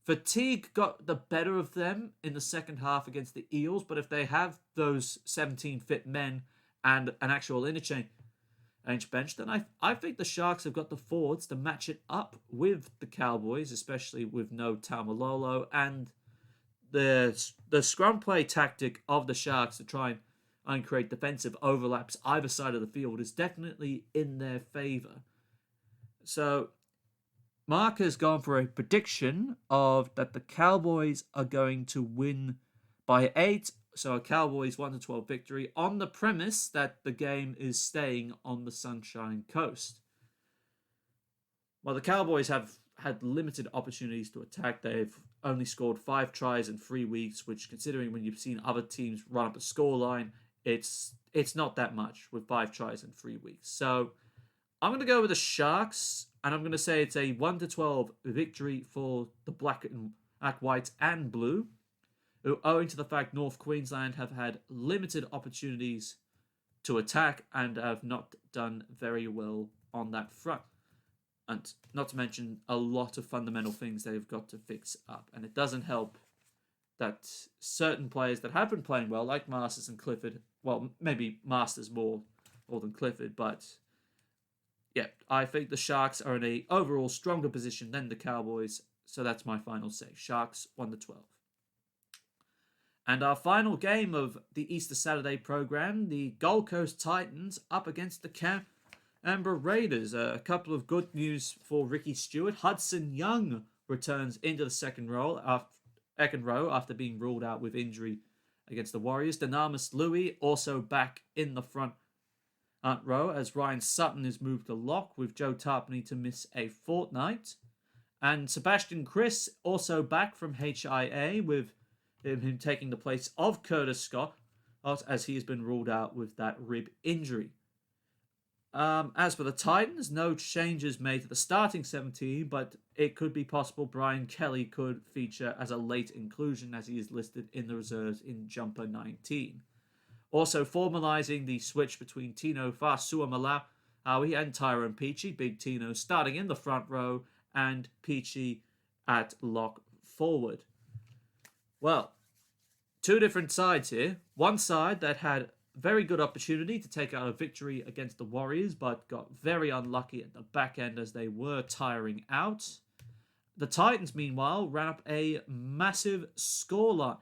Fatigue got the better of them in the second half against the Eels, but if they have those 17 fit men and an actual interchange bench, then I think the Sharks have got the forwards to match it up with the Cowboys, especially with no Taumalolo, and the scrum play tactic of the Sharks to try and create defensive overlaps either side of the field is definitely in their favour. So Mark has gone for a prediction of that the Cowboys are going to win by 8, so a Cowboys 1-12 victory on the premise that the game is staying on the Sunshine Coast. Well, the Cowboys have had limited opportunities to attack. They've only scored 5 tries in 3 weeks, which, considering when you've seen other teams run up a scoreline, it's not that much with 5 tries in 3 weeks. So I'm going to go with the Sharks, and I'm going to say it's a 1-12 victory for the black, white, and blue, who, owing to the fact North Queensland have had limited opportunities to attack and have not done very well on that front. And not to mention a lot of fundamental things they've got to fix up. And it doesn't help that certain players that have been playing well, like Masters and Clifford, well, maybe Masters more than Clifford, but yeah, I think the Sharks are in a overall stronger position than the Cowboys, so that's my final say. Sharks 1-12. And our final game of the Easter Saturday program, the Gold Coast Titans up against the Canberra Raiders. A couple of good news for Ricky Stewart. Hudson Young returns into the second row after being ruled out with injury against the Warriors. Dynamis Louis also back in the front row as Ryan Sutton is moved to lock with Joe Tarpany to miss a fortnight. And Sebastian Chris also back from HIA with him taking the place of Curtis Scott as he has been ruled out with that rib injury. As for the Titans, no changes made to the starting 17, but it could be possible Brian Kelly could feature as a late inclusion as he is listed in the reserves in Jumper 19. Also formalising the switch between Tino Fa'asuamalawi and Tyrone Peachy, Big Tino starting in the front row and Peachy at lock forward. Well, 2 different sides here. One side that had very good opportunity to take out a victory against the Warriors, but got very unlucky at the back end as they were tiring out. The Titans, meanwhile, ran up a massive scoreline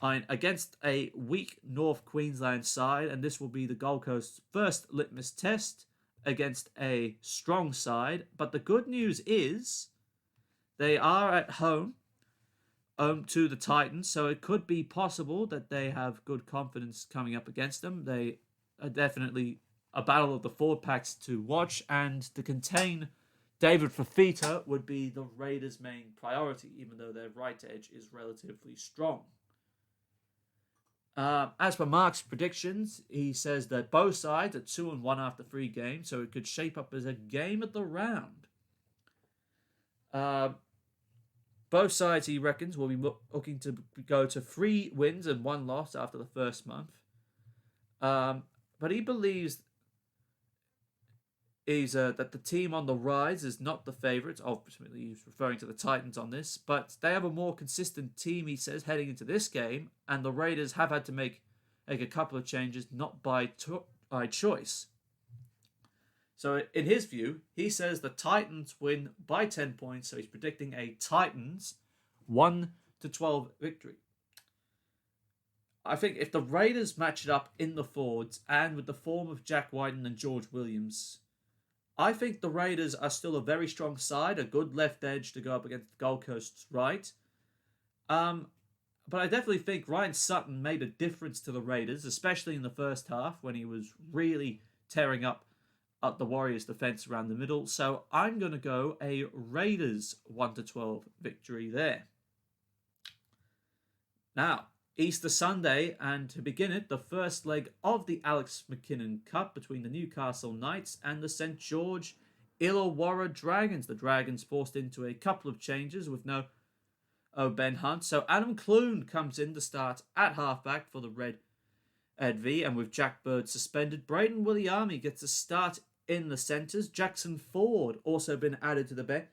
against a weak North Queensland side, and this will be the Gold Coast's first litmus test against a strong side. But the good news is they are at home to the Titans, so it could be possible that they have good confidence coming up against them. They are definitely a battle of the forward packs to watch, and to contain David Fafita would be the Raiders' main priority, even though their right edge is relatively strong. As for Mark's predictions, he says that both sides are 2-1 after 3 games, so it could shape up as a game of the round. Both sides, he reckons, will be looking to go to 3 wins and 1 loss after the first month. But he believes that the team on the rise is not the favourites. Ultimately, he's referring to the Titans on this, but they have a more consistent team, he says, heading into this game, and the Raiders have had to make a couple of changes, not by choice. So in his view, he says the Titans win by 10 points, so he's predicting a Titans 1-12 victory. I think if the Raiders match it up in the forwards and with the form of Jack Whiten and George Williams, I think the Raiders are still a very strong side, a good left edge to go up against the Gold Coast's right. But I definitely think Ryan Sutton made a difference to the Raiders, especially in the first half when he was really tearing up the Warriors' defense around the middle. So I'm going to go a Raiders 1-12 victory there. Now, Easter Sunday, and to begin it, the first leg of the Alex McKinnon Cup between the Newcastle Knights and the St. George Illawarra Dragons. The Dragons forced into a couple of changes with no Ben Hunt. So Adam Clune comes in to start at halfback for the Red V, and with Jack Bird suspended, Braden Williami gets a start in the centres. Jackson Ford also been added to the bench,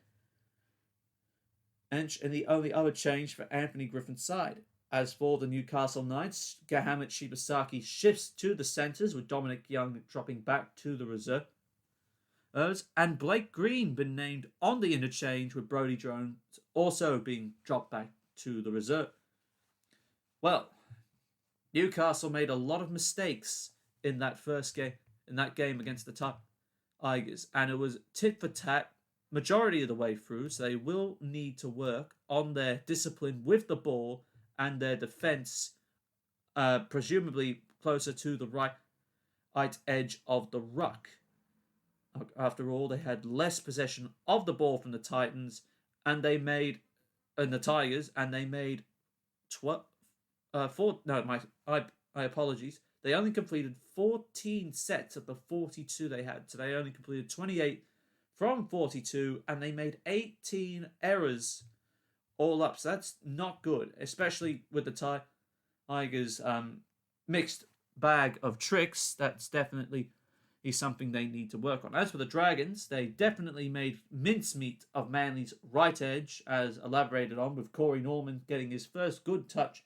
and the only other change for Anthony Griffin's side. As for the Newcastle Knights, Gahamet Shibasaki shifts to the centres, with Dominic Young dropping back to the reserves, and Blake Green been named on the interchange, with Brodie Jones also being dropped back to the reserve. Well, Newcastle made a lot of mistakes in that game against the Tigers, and it was tit for tat majority of the way through, so they will need to work on their discipline with the ball and their defence, presumably closer to the right edge of the ruck. After all, they had less possession of the ball from the Tigers, and they made apologies. They only completed 14 sets of the 42 they had, so they only completed 28 from 42, and they made 18 errors all up. So that's not good, especially with the Tigers' mixed bag of tricks. That's definitely something they need to work on. As for the Dragons, they definitely made mincemeat of Manly's right edge, as elaborated on, with Corey Norman getting his first good touch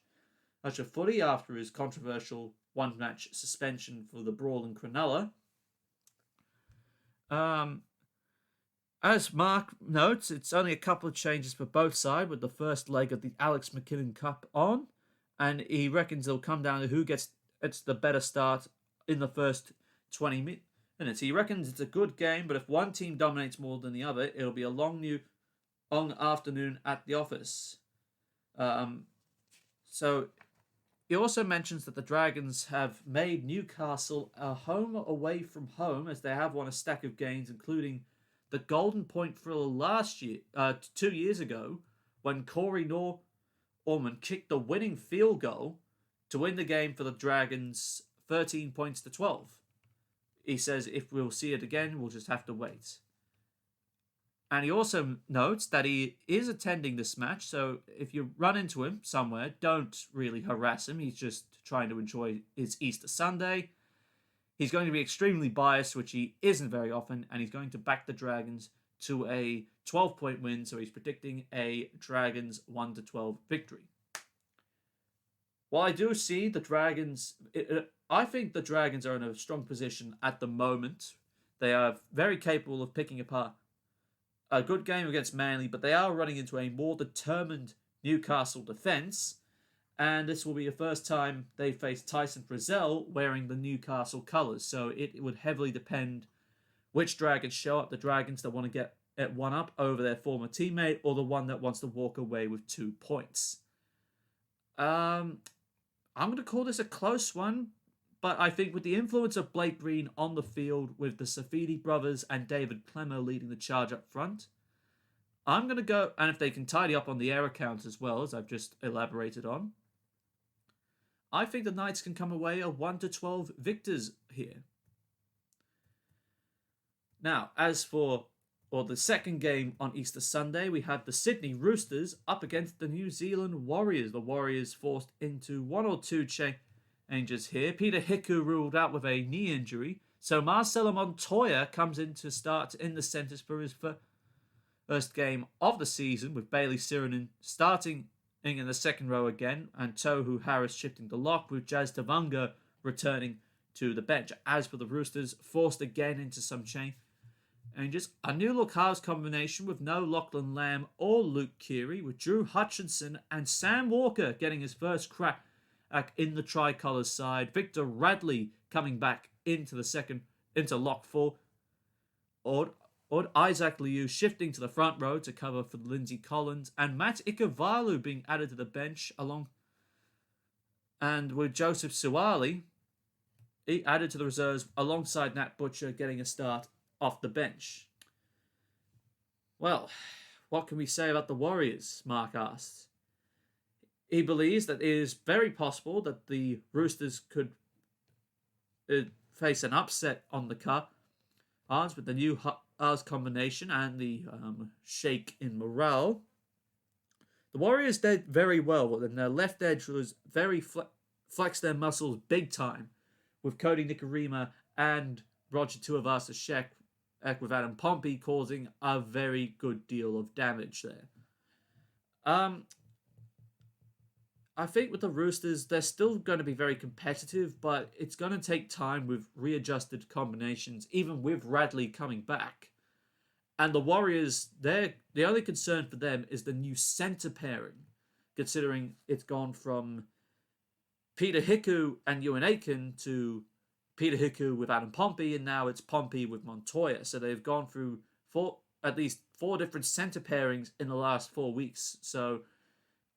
of footy after his controversial one-match suspension for the brawl in Cronulla. As Mark notes, it's only a couple of changes for both sides, with the first leg of the Alex McKinnon Cup on, and he reckons it'll come down to who gets the better start in the first 20 minutes. He reckons it's a good game, but if one team dominates more than the other, it'll be a long afternoon at the office. So he also mentions that the Dragons have made Newcastle a home away from home, as they have won a stack of games, including the Golden Point thriller last year, 2 years ago, when Corey Norman kicked the winning field goal to win the game for the Dragons 13 points to 12. He says if we'll see it again, we'll just have to wait. And he also notes that he is attending this match, so if you run into him somewhere, don't really harass him. He's just trying to enjoy his Easter Sunday. He's going to be extremely biased, which he isn't very often, and he's going to back the Dragons to a 12-point win, so he's predicting a Dragons 1-12 victory. While I do see the Dragons, I think the Dragons are in a strong position at the moment. They are very capable of picking apart a good game against Manly, but they are running into a more determined Newcastle defence, and this will be the first time they face Tyson Frizzell wearing the Newcastle colours, so it would heavily depend which Dragons show up, the Dragons that want to get at one up over their former teammate, or the one that wants to walk away with 2 points. I'm going to call this a close one, but I think with the influence of Blake Green on the field, with the Safidi brothers and David Clemmer leading the charge up front, I'm going to go, and if they can tidy up on the error count as well, as I've just elaborated on, I think the Knights can come away a 1-12 victors here. Now, as for or the second game on Easter Sunday, we had the Sydney Roosters up against the New Zealand Warriors. The Warriors forced into one or two changes here. Peter Hiku ruled out with a knee injury, so Marcelo Montoya comes in to start in the centres for his first game of the season, with Bailey Sirenen starting in the second row again, and Tohu Harris shifting the lock, with Jazz Tavanga returning to the bench. As for the Roosters, forced again into some changes, a new look halves combination with no Lachlan Lamb or Luke Keary, with Drew Hutchinson and Sam Walker getting his first crack in the tricolours side. Victor Radley coming back into lock 4. Isaac Liu shifting to the front row to cover for Lindsay Collins, and Matt Ikavalu being added to the bench and with Joseph Suwali he added to the reserves alongside Nat Butcher getting a start off the bench. Well, what can we say about the Warriors? Mark asks. He believes that it is very possible that the Roosters could face an upset on the cards with the new halves combination and the shake in morale. The Warriors did very well, and their left edge was very flexed their muscles big time, with Cody Nikorima and Roger Tuivasa-Sheck with Adam Pompey causing a very good deal of damage there. I think with the Roosters, they're still going to be very competitive, but it's going to take time with readjusted combinations, even with Radley coming back. And the Warriors, the only concern for them is the new centre pairing, considering it's gone from Peter Hiku and Ewan Aitken to Peter Hiku with Adam Pompey, and now it's Pompey with Montoya. So they've gone through at least four different centre pairings in the last 4 weeks. So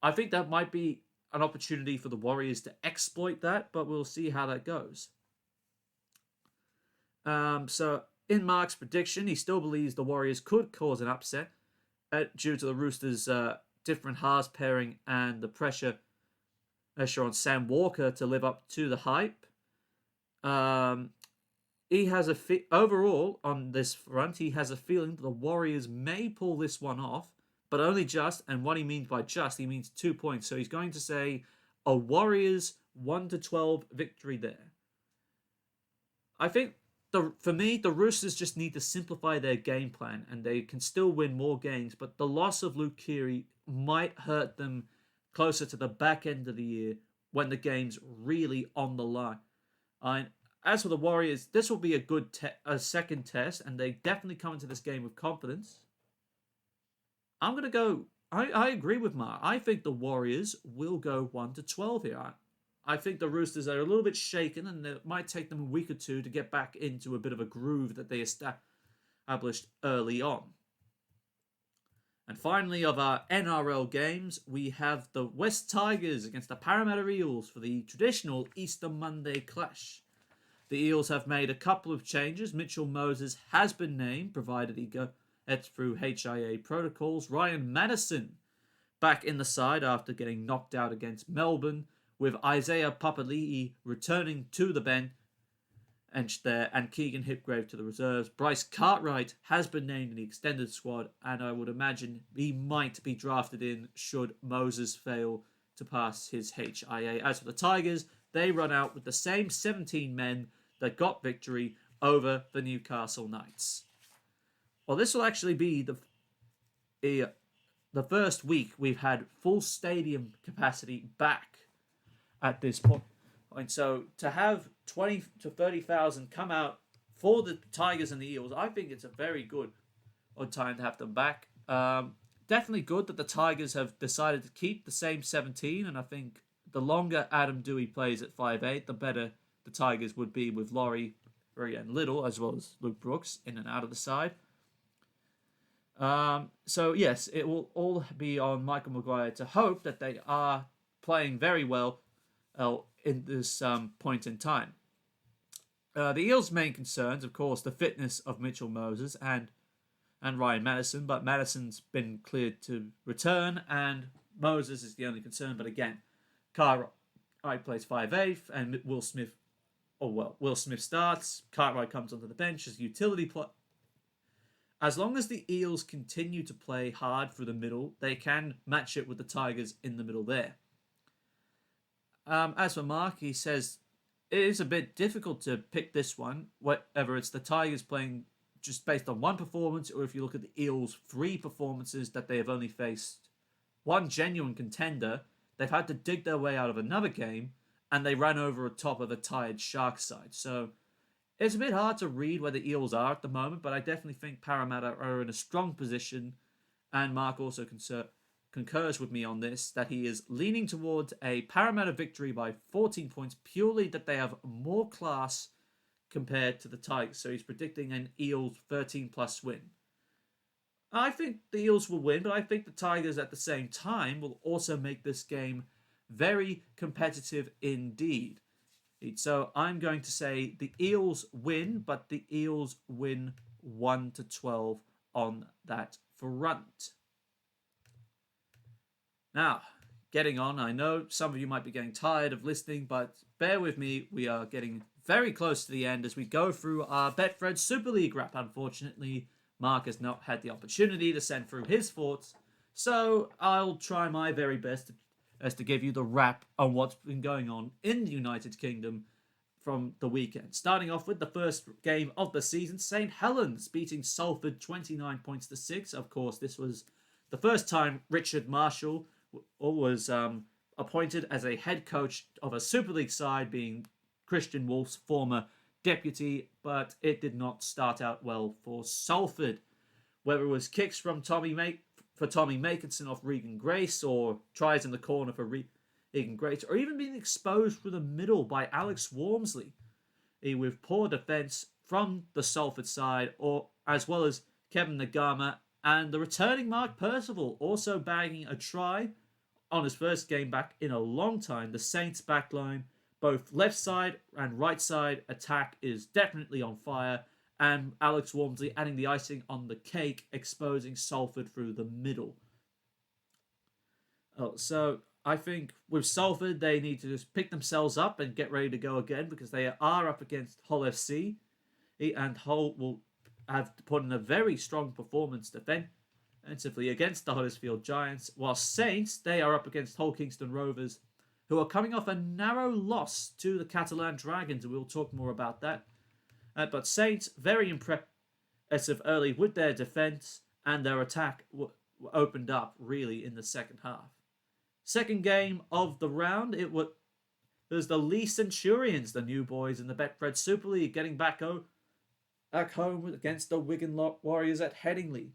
I think that might be an opportunity for the Warriors to exploit that, but we'll see how that goes. So in Mark's prediction, he still believes the Warriors could cause an upset due to the Roosters' different halves pairing and the pressure on Sam Walker to live up to the hype. He has overall on this front, he has a feeling that the Warriors may pull this one off, but only just, and what he means by just, he means 2 points. So he's going to say a Warriors 1-12 victory there. I think for me, the Roosters just need to simplify their game plan, and they can still win more games, but the loss of Luke Keary might hurt them closer to the back end of the year when the game's really on the line. As for the Warriors, this will be a good second test, and they definitely come into this game with confidence. I'm going to go... I agree with Mark. I think the Warriors will go 1-12 here. I think the Roosters are a little bit shaken, and it might take them a week or two to get back into a bit of a groove that they established early on. And finally, of our NRL games, we have the West Tigers against the Parramatta Eels for the traditional Easter Monday clash. The Eels have made a couple of changes. Mitchell Moses has been named, provided he gets through HIA protocols. Ryan Madison back in the side after getting knocked out against Melbourne, with Isaiah Papali'i returning to the bench there, and Keegan Hipgrave to the reserves. Bryce Cartwright has been named in the extended squad, and I would imagine he might be drafted in should Moses fail to pass his HIA. As for the Tigers, they run out with the same 17 men that got victory over the Newcastle Knights. Well, this will actually be the first week we've had full stadium capacity back at this point. And so to have 20 to 30,000 come out for the Tigers and the Eels, I think it's a very good time to have them back. Definitely good that the Tigers have decided to keep the same 17, and I think the longer Adam Dewey plays at 5'8", the better the Tigers would be with Laurie and Little, as well as Luke Brooks, in and out of the side. So yes, it will all be on Michael Maguire to hope that they are playing very well in this point in time. The Eels' main concerns, of course, the fitness of Mitchell Moses and Ryan Madison, but Madison's been cleared to return, and Moses is the only concern. But again, Cartwright plays 5'8", and Will Smith starts. Cartwright comes onto the bench as utility as long as the Eels continue to play hard through the middle, they can match it with the Tigers in the middle there. As for Mark, he says it is a bit difficult to pick this one, whether it's the Tigers playing just based on one performance, or if you look at the Eels' 3 performances that they have only faced one genuine contender, they've had to dig their way out of another game, and they ran over the top of a tired Sharks side. So it's a bit hard to read where the Eels are at the moment, but I definitely think Parramatta are in a strong position, and Mark also concurs with me on this, that he is leaning towards a Parramatta victory by 14 points, purely that they have more class compared to the Tigers. So he's predicting an Eels 13-plus win. I think the Eels will win, but I think the Tigers at the same time will also make this game very competitive indeed. So I'm going to say the Eels win, but the Eels win 1-12 on that front. Now, getting on, I know some of you might be getting tired of listening, but bear with me. We are getting very close to the end as we go through our Betfred Super League wrap. Unfortunately, Mark has not had the opportunity to send through his thoughts, so I'll try my very best to give you the wrap on what's been going on in the United Kingdom from the weekend. Starting off with the first game of the season, St. Helens beating Salford 29 points to 6. Of course, this was the first time Richard Marshall was appointed as a head coach of a Super League side, being Christian Wolf's former deputy, but it did not start out well for Salford. Whether it was kicks from Tommy Makinson off Regan Grace, or tries in the corner for Regan Grace, or even being exposed through the middle by Alex Walmsley, with poor defence from the Salford side, or as well as Kevin Nagama and the returning Mark Percival also bagging a try on his first game back in a long time. The Saints backline, both left side and right side attack, is definitely on fire, and Alex Walmsley adding the icing on the cake, exposing Salford through the middle. So I think with Salford, they need to just pick themselves up and get ready to go again, because they are up against Hull FC, and Hull will have put in a very strong performance defensively against the Huddersfield Giants, while Saints, they are up against Hull Kingston Rovers, who are coming off a narrow loss to the Catalan Dragons, and we'll talk more about that. But Saints, very impressive early with their defence, and their attack opened up really in the second half. Second game of the round, it was the Lee Centurions, the new boys in the Betfred Super League, getting back home against the Wigan Warriors at Headingley.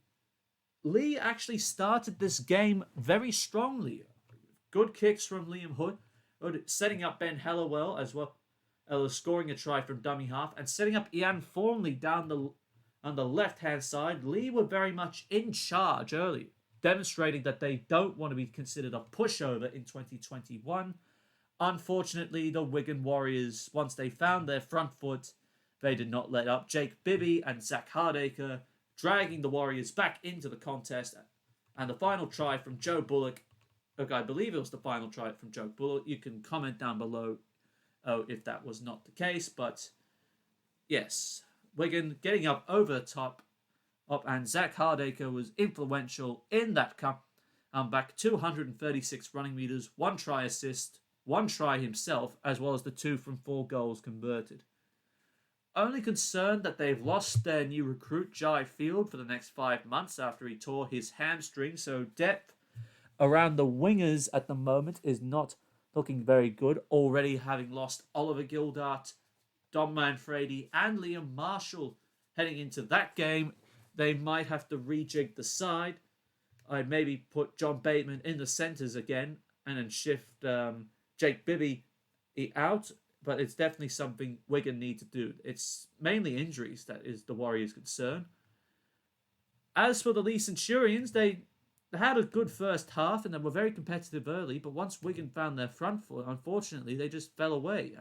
Lee actually started this game very strongly. Good kicks from Liam Hood, setting up Ben Hallowell as well, scoring a try from dummy half, and setting up Ian Thornley down on the left-hand side. Lee were very much in charge early, demonstrating that they don't want to be considered a pushover in 2021. Unfortunately, the Wigan Warriors, once they found their front foot, they did not let up. Jake Bibby and Zach Hardacre dragging the Warriors back into the contest, and the final try from Joe Bullock. Look, I believe it was the final try from Joe Bullock. You can comment down below if that was not the case, but yes, Wigan getting up over the top, and Zach Hardacre was influential in that comeback. 236 running meters, 1 try assist, 1 try himself, as well as the 2 from 4 goals converted. Only concerned that they've lost their new recruit, Jai Field, for the next 5 months after he tore his hamstring, so depth around the wingers at the moment is not looking very good, already having lost Oliver Gildart, Dom Manfredi, and Liam Marshall heading into that game. They might have to rejig the side. I'd maybe put John Bateman in the centres again and then shift Jake Bibby out, but it's definitely something Wigan need to do. It's mainly injuries that is the Warriors' concern. As for the Lee Centurions, they had a good first half and they were very competitive early, but once Wigan found their front foot, unfortunately, they just fell away.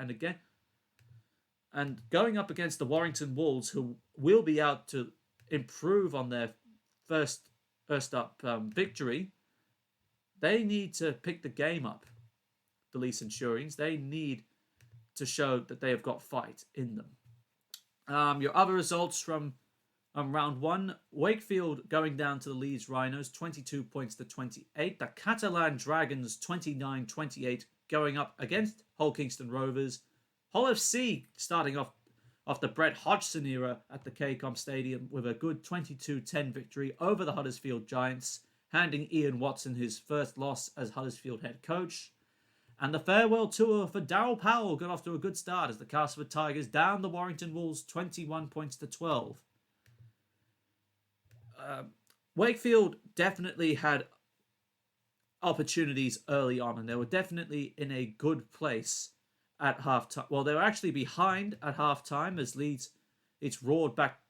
And going up against the Warrington Wolves, who will be out to improve on their first up victory, they need to pick the game up. The Lee Centurions, they need to show that they have got fight in them. Your other results from On round one, Wakefield going down to the Leeds Rhinos, 22 points to 28. The Catalan Dragons, 29-28, going up against Hull Kingston Rovers. Hull FC starting off the Brett Hodgson era at the KCOM Stadium with a good 22-10 victory over the Huddersfield Giants, handing Ian Watson his first loss as Huddersfield head coach. And the farewell tour for Darryl Powell got off to a good start as the Castleford Tigers down the Warrington Wolves 21 points to 12. Wakefield definitely had opportunities early on, and they were definitely in a good place at half-time. Well, they were actually behind at half-time as Leeds roared back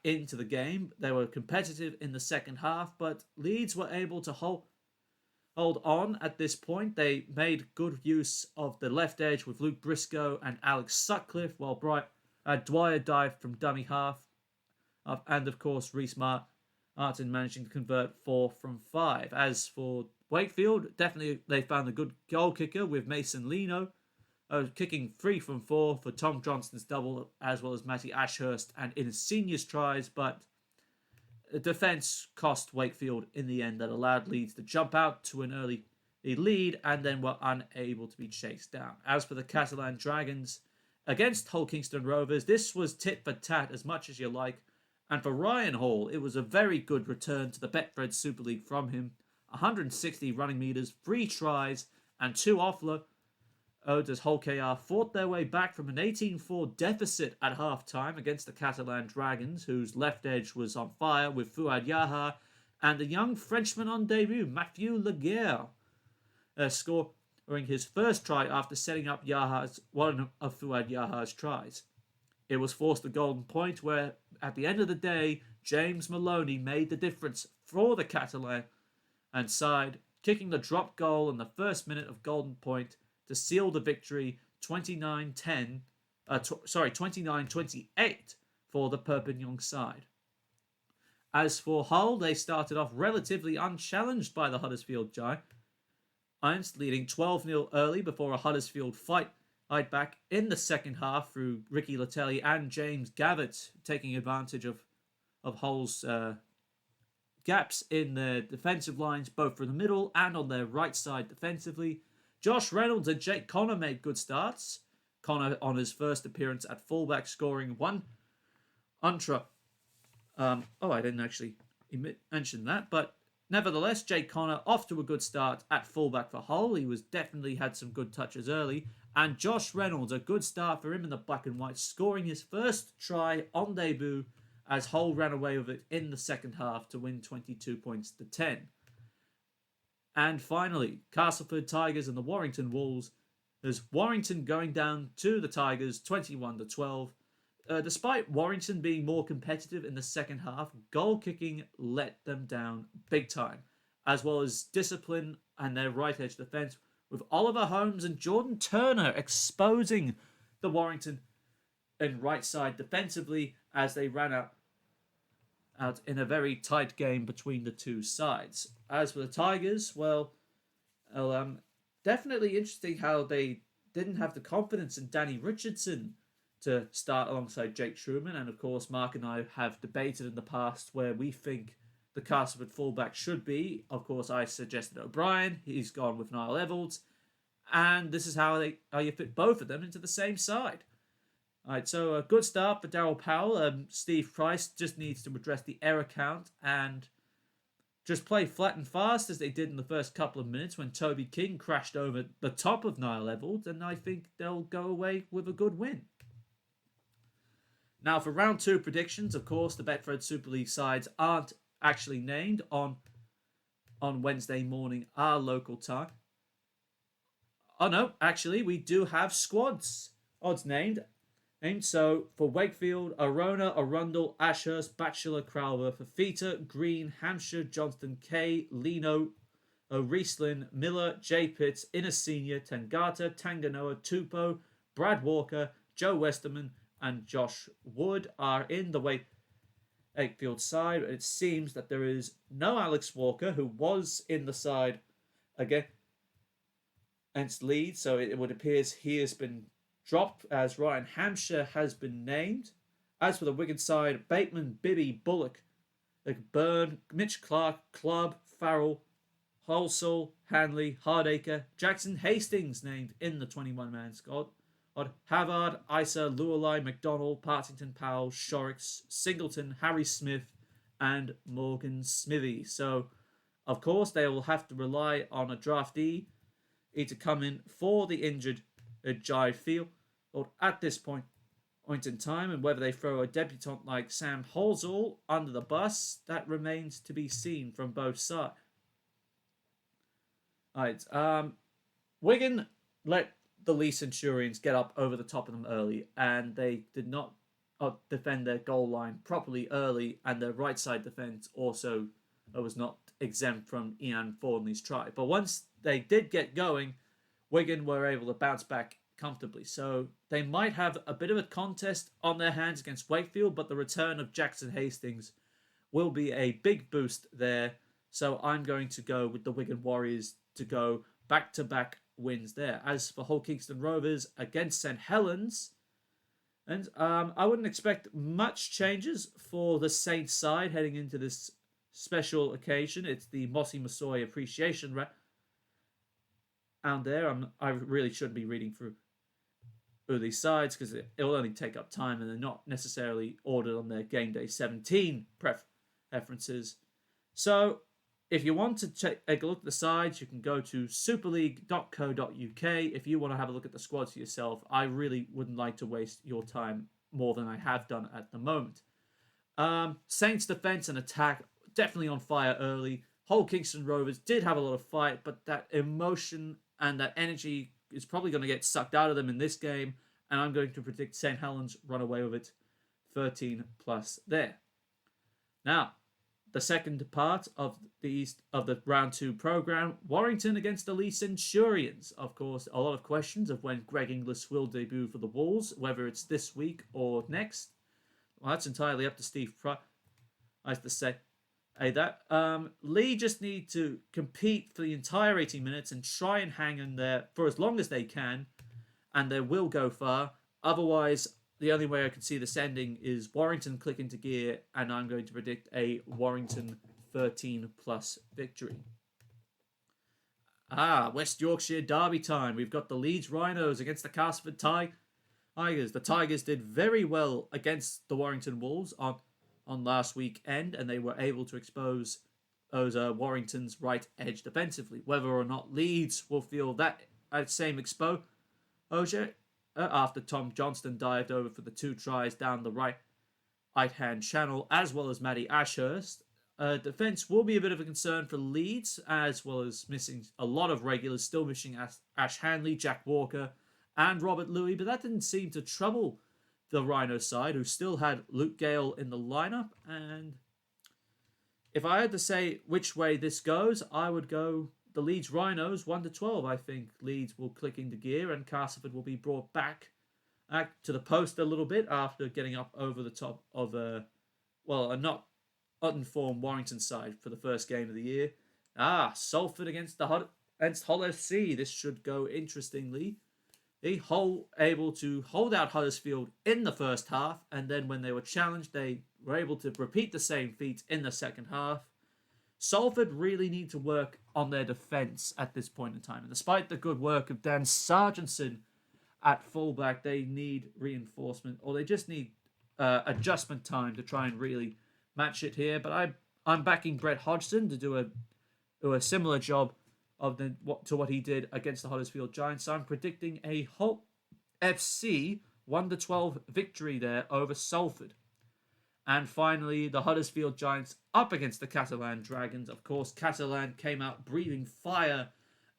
into the game. They were competitive in the second half, but Leeds were able to hold on at this point. They made good use of the left edge with Luke Briscoe and Alex Sutcliffe, while Dwyer dived from dummy half. And of course, Reece Martin managing to convert 4 from 5. As for Wakefield, definitely they found a good goal kicker with Mason Lino, kicking 3 from 4 for Tom Johnston's double, as well as Matty Ashurst and in his seniors tries. But the defence cost Wakefield in the end that allowed Leeds to jump out to an early lead and then were unable to be chased down. As for the Catalan Dragons against Hull Kingston Rovers, this was tit for tat as much as you like. And for Ryan Hall, it was a very good return to the Betfred Super League from him. 160 running metres, 3 tries, and 2 offloads as Hull KR fought their way back from an 18-4 deficit at half-time against the Catalan Dragons, whose left edge was on fire with Fouad Yaha, and the young Frenchman on debut, Mathieu Laguerre, scoring his first try after setting up one of Fouad Yaha's tries. It was forced a golden point where, at the end of the day, James Maloney made the difference for the Catalan side, kicking the drop goal in the first minute of golden point to seal the victory 29-28 for the Perpignan side. As for Hull, they started off relatively unchallenged by the Huddersfield Giants, leading 12-0 early before a Huddersfield fight back in the second half through Ricky Latelli and James Gavitt taking advantage of Hull's gaps in their defensive lines, both from the middle and on their right side defensively. Josh Reynolds and Jake Connor made good starts. Connor on his first appearance at fullback, scoring 1 untra. I didn't actually mention that, but nevertheless, Jake Connor off to a good start at fullback for Hull. He was definitely had some good touches early. And Josh Reynolds, a good start for him in the black and white, scoring his first try on debut as Hull ran away with it in the second half to win 22 points to 10. And finally, Castleford Tigers and the Warrington Wolves, as Warrington going down to the Tigers 21 to 12. Despite Warrington being more competitive in the second half, goal kicking let them down big time, as well as discipline and their right edge defence, with Oliver Holmes and Jordan Turner exposing the Warrington and right side defensively as they ran out in a very tight game between the two sides. As for the Tigers, definitely interesting how they didn't have the confidence in Danny Richardson to start alongside Jake Truman. And of course, Mark and I have debated in the past where we think the Castleford fullback should be. Of course, I suggested O'Brien. He's gone with Niall Evalds. And this is how you fit both of them into the same side. All right, so a good start for Darryl Powell. Steve Price just needs to address the error count and just play flat and fast as they did in the first couple of minutes when Toby King crashed over the top of Niall Evalds, and I think they'll go away with a good win. Now, for round 2 predictions, of course, the Betfred Super League sides aren't actually named on Wednesday morning, our local time. Oh, no, actually, we do have squads odds named. So, for Wakefield, Arona, Arundel, Ashurst, Batchelor, Crowther, Fafita, Green, Hampshire, Johnston, Kay, Lino, O'Riesland, Miller, J. Pitts, Inner Senior, Tangata, Tanganoa, Tupou, Brad Walker, Joe Westerman, and Josh Wood are in the Wakefield side. It seems that there is no Alex Walker, who was in the side against Leeds, so it would appear he has been dropped as Ryan Hampshire has been named As for the Wigan side, Bateman, Bibby, Bullock, Byrne, Mitch Clark, Clubb, Farrell, Halsall, Hanley, Hardacre, Jackson Hastings named in the 21-man squad. Havard, Isa, Lualai, McDonald, Partington, Powell, Shorrocks, Singleton, Harry Smith, and Morgan Smithy. So, of course, they will have to rely on a draftee to come in for the injured Jai Field at this point in time, and whether they throw a debutant like Sam Halsall under the bus, that remains to be seen from both sides. Alright, Wigan let the Leigh Centurions get up over the top of them early, and they did not defend their goal line properly early, and their right side defence also was not exempt from Ian Thornley's try. But once they did get going, Wigan were able to bounce back comfortably. So they might have a bit of a contest on their hands against Wakefield, but the return of Jackson Hastings will be a big boost there. So I'm going to go with the Wigan Warriors to go back-to-back wins there. As for Hull Kingston Rovers against St Helens, and I wouldn't expect much changes for the Saints side heading into this special occasion. It's the Mossy Massoy Appreciation round there. I really shouldn't be reading through these sides because it'll only take up time, and they're not necessarily ordered on their game day 17 preferences. So if you want to take a look at the sides, you can go to superleague.co.uk if you want to have a look at the squads for yourself. I really wouldn't like to waste your time more than I have done at the moment. Saints defense and attack definitely on fire early. Hull Kingston Rovers did have a lot of fight, but that emotion and that energy is probably going to get sucked out of them in this game, and I'm going to predict St Helens run away with it 13 plus there. Now, the second part of the round 2 program, Warrington against the Leigh Centurions. Of course, a lot of questions of when Greg Inglis will debut for the Wolves, whether it's this week or next. Well, that's entirely up to Steve Price, I have to say. Leigh just need to compete for the entire 80 minutes and try and hang in there for as long as they can, and they will go far. Otherwise, the only way I can see this ending is Warrington click into gear, and I'm going to predict a Warrington 13-plus victory. West Yorkshire derby time. We've got the Leeds Rhinos against the Castleford Tigers. The Tigers did very well against the Warrington Wolves on last weekend, and they were able to expose those Warrington's right edge defensively. Whether or not Leeds will feel that same exposure after Tom Johnston dived over for the 2 tries down the right-hand channel, as well as Matty Ashurst. Defence will be a bit of a concern for Leeds, as well as missing a lot of regulars, still missing Ash Hanley, Jack Walker, and Robert Louis, but that didn't seem to trouble the Rhino side, who still had Luke Gale in the lineup. And if I had to say which way this goes, I would go the Leeds Rhinos 1-12. I think Leeds will click into gear, and Castleford will be brought back to the post a little bit after getting up over the top of a not uninformed Warrington side for the first game of the year. Salford against Hull FC. This should go interestingly. Hull able to hold out Huddersfield in the first half, and then when they were challenged, they were able to repeat the same feat in the second half. Salford really need to work on their defence at this point in time. And despite the good work of Dan Sargentson at fullback, they need reinforcement, or they just need adjustment time to try and really match it here. But I'm backing Brett Hodgson to do a similar job to what he did against the Huddersfield Giants. So I'm predicting a Hull FC 1-12 victory there over Salford. And finally, the Huddersfield Giants up against the Catalan Dragons. Of course, Catalan came out breathing fire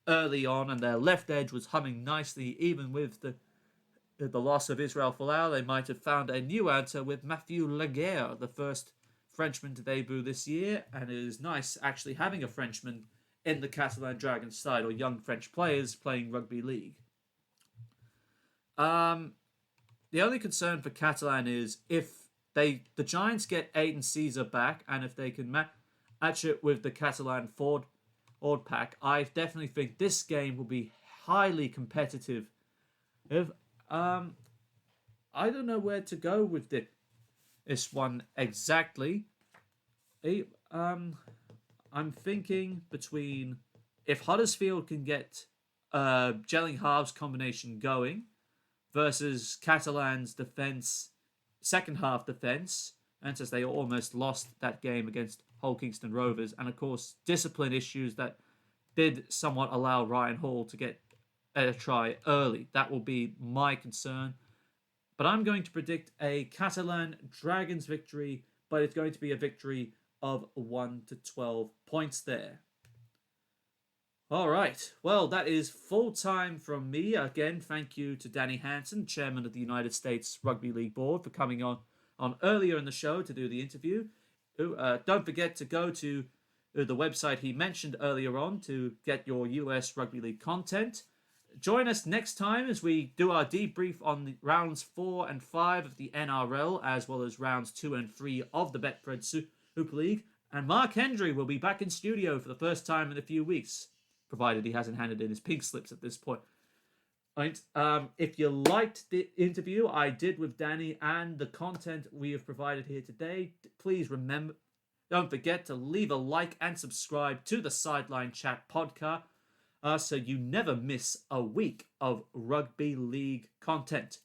early on, and their left edge was humming nicely. Even with the loss of Israel Folau, they might have found a new answer with Matthew Laguerre, the first Frenchman to debut this year. And it is nice actually having a Frenchman in the Catalan Dragons side, or young French players playing Rugby League. The only concern for Catalan is if the Giants get Aiden Caesar back, and if they can match it with the Catalan forward pack, I definitely think this game will be highly competitive. I don't know where to go with it this one exactly. I'm thinking between if Huddersfield can get gelling halves combination going versus Catalan's defence, second half defence, and since they almost lost that game against Hull Kingston Rovers, and of course discipline issues that did somewhat allow Ryan Hall to get a try early. That will be my concern. But I'm going to predict a Catalan Dragons victory, but it's going to be a victory of 1 to 12 points there. All right. Well, that is full time from me. Again, thank you to Danny Hanson, Chairman of the United States Rugby League Board, for coming on earlier in the show to do the interview. Don't forget to go to the website he mentioned earlier on to get your US Rugby League content. Join us next time as we do our debrief on the rounds 4 and 5 of the NRL, as well as rounds 2 and 3 of the Betfred Super League. And Mark Hendry will be back in studio for the first time in a few weeks, provided he hasn't handed in his pink slips at this point. Right. If you liked the interview I did with Danny and the content we have provided here today, please don't forget to leave a like and subscribe to the Sideline Chat podcast so you never miss a week of Rugby League content.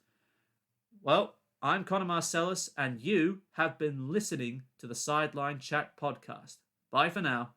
Well, I'm Connor Marcellus, and you have been listening to the Sideline Chat podcast. Bye for now.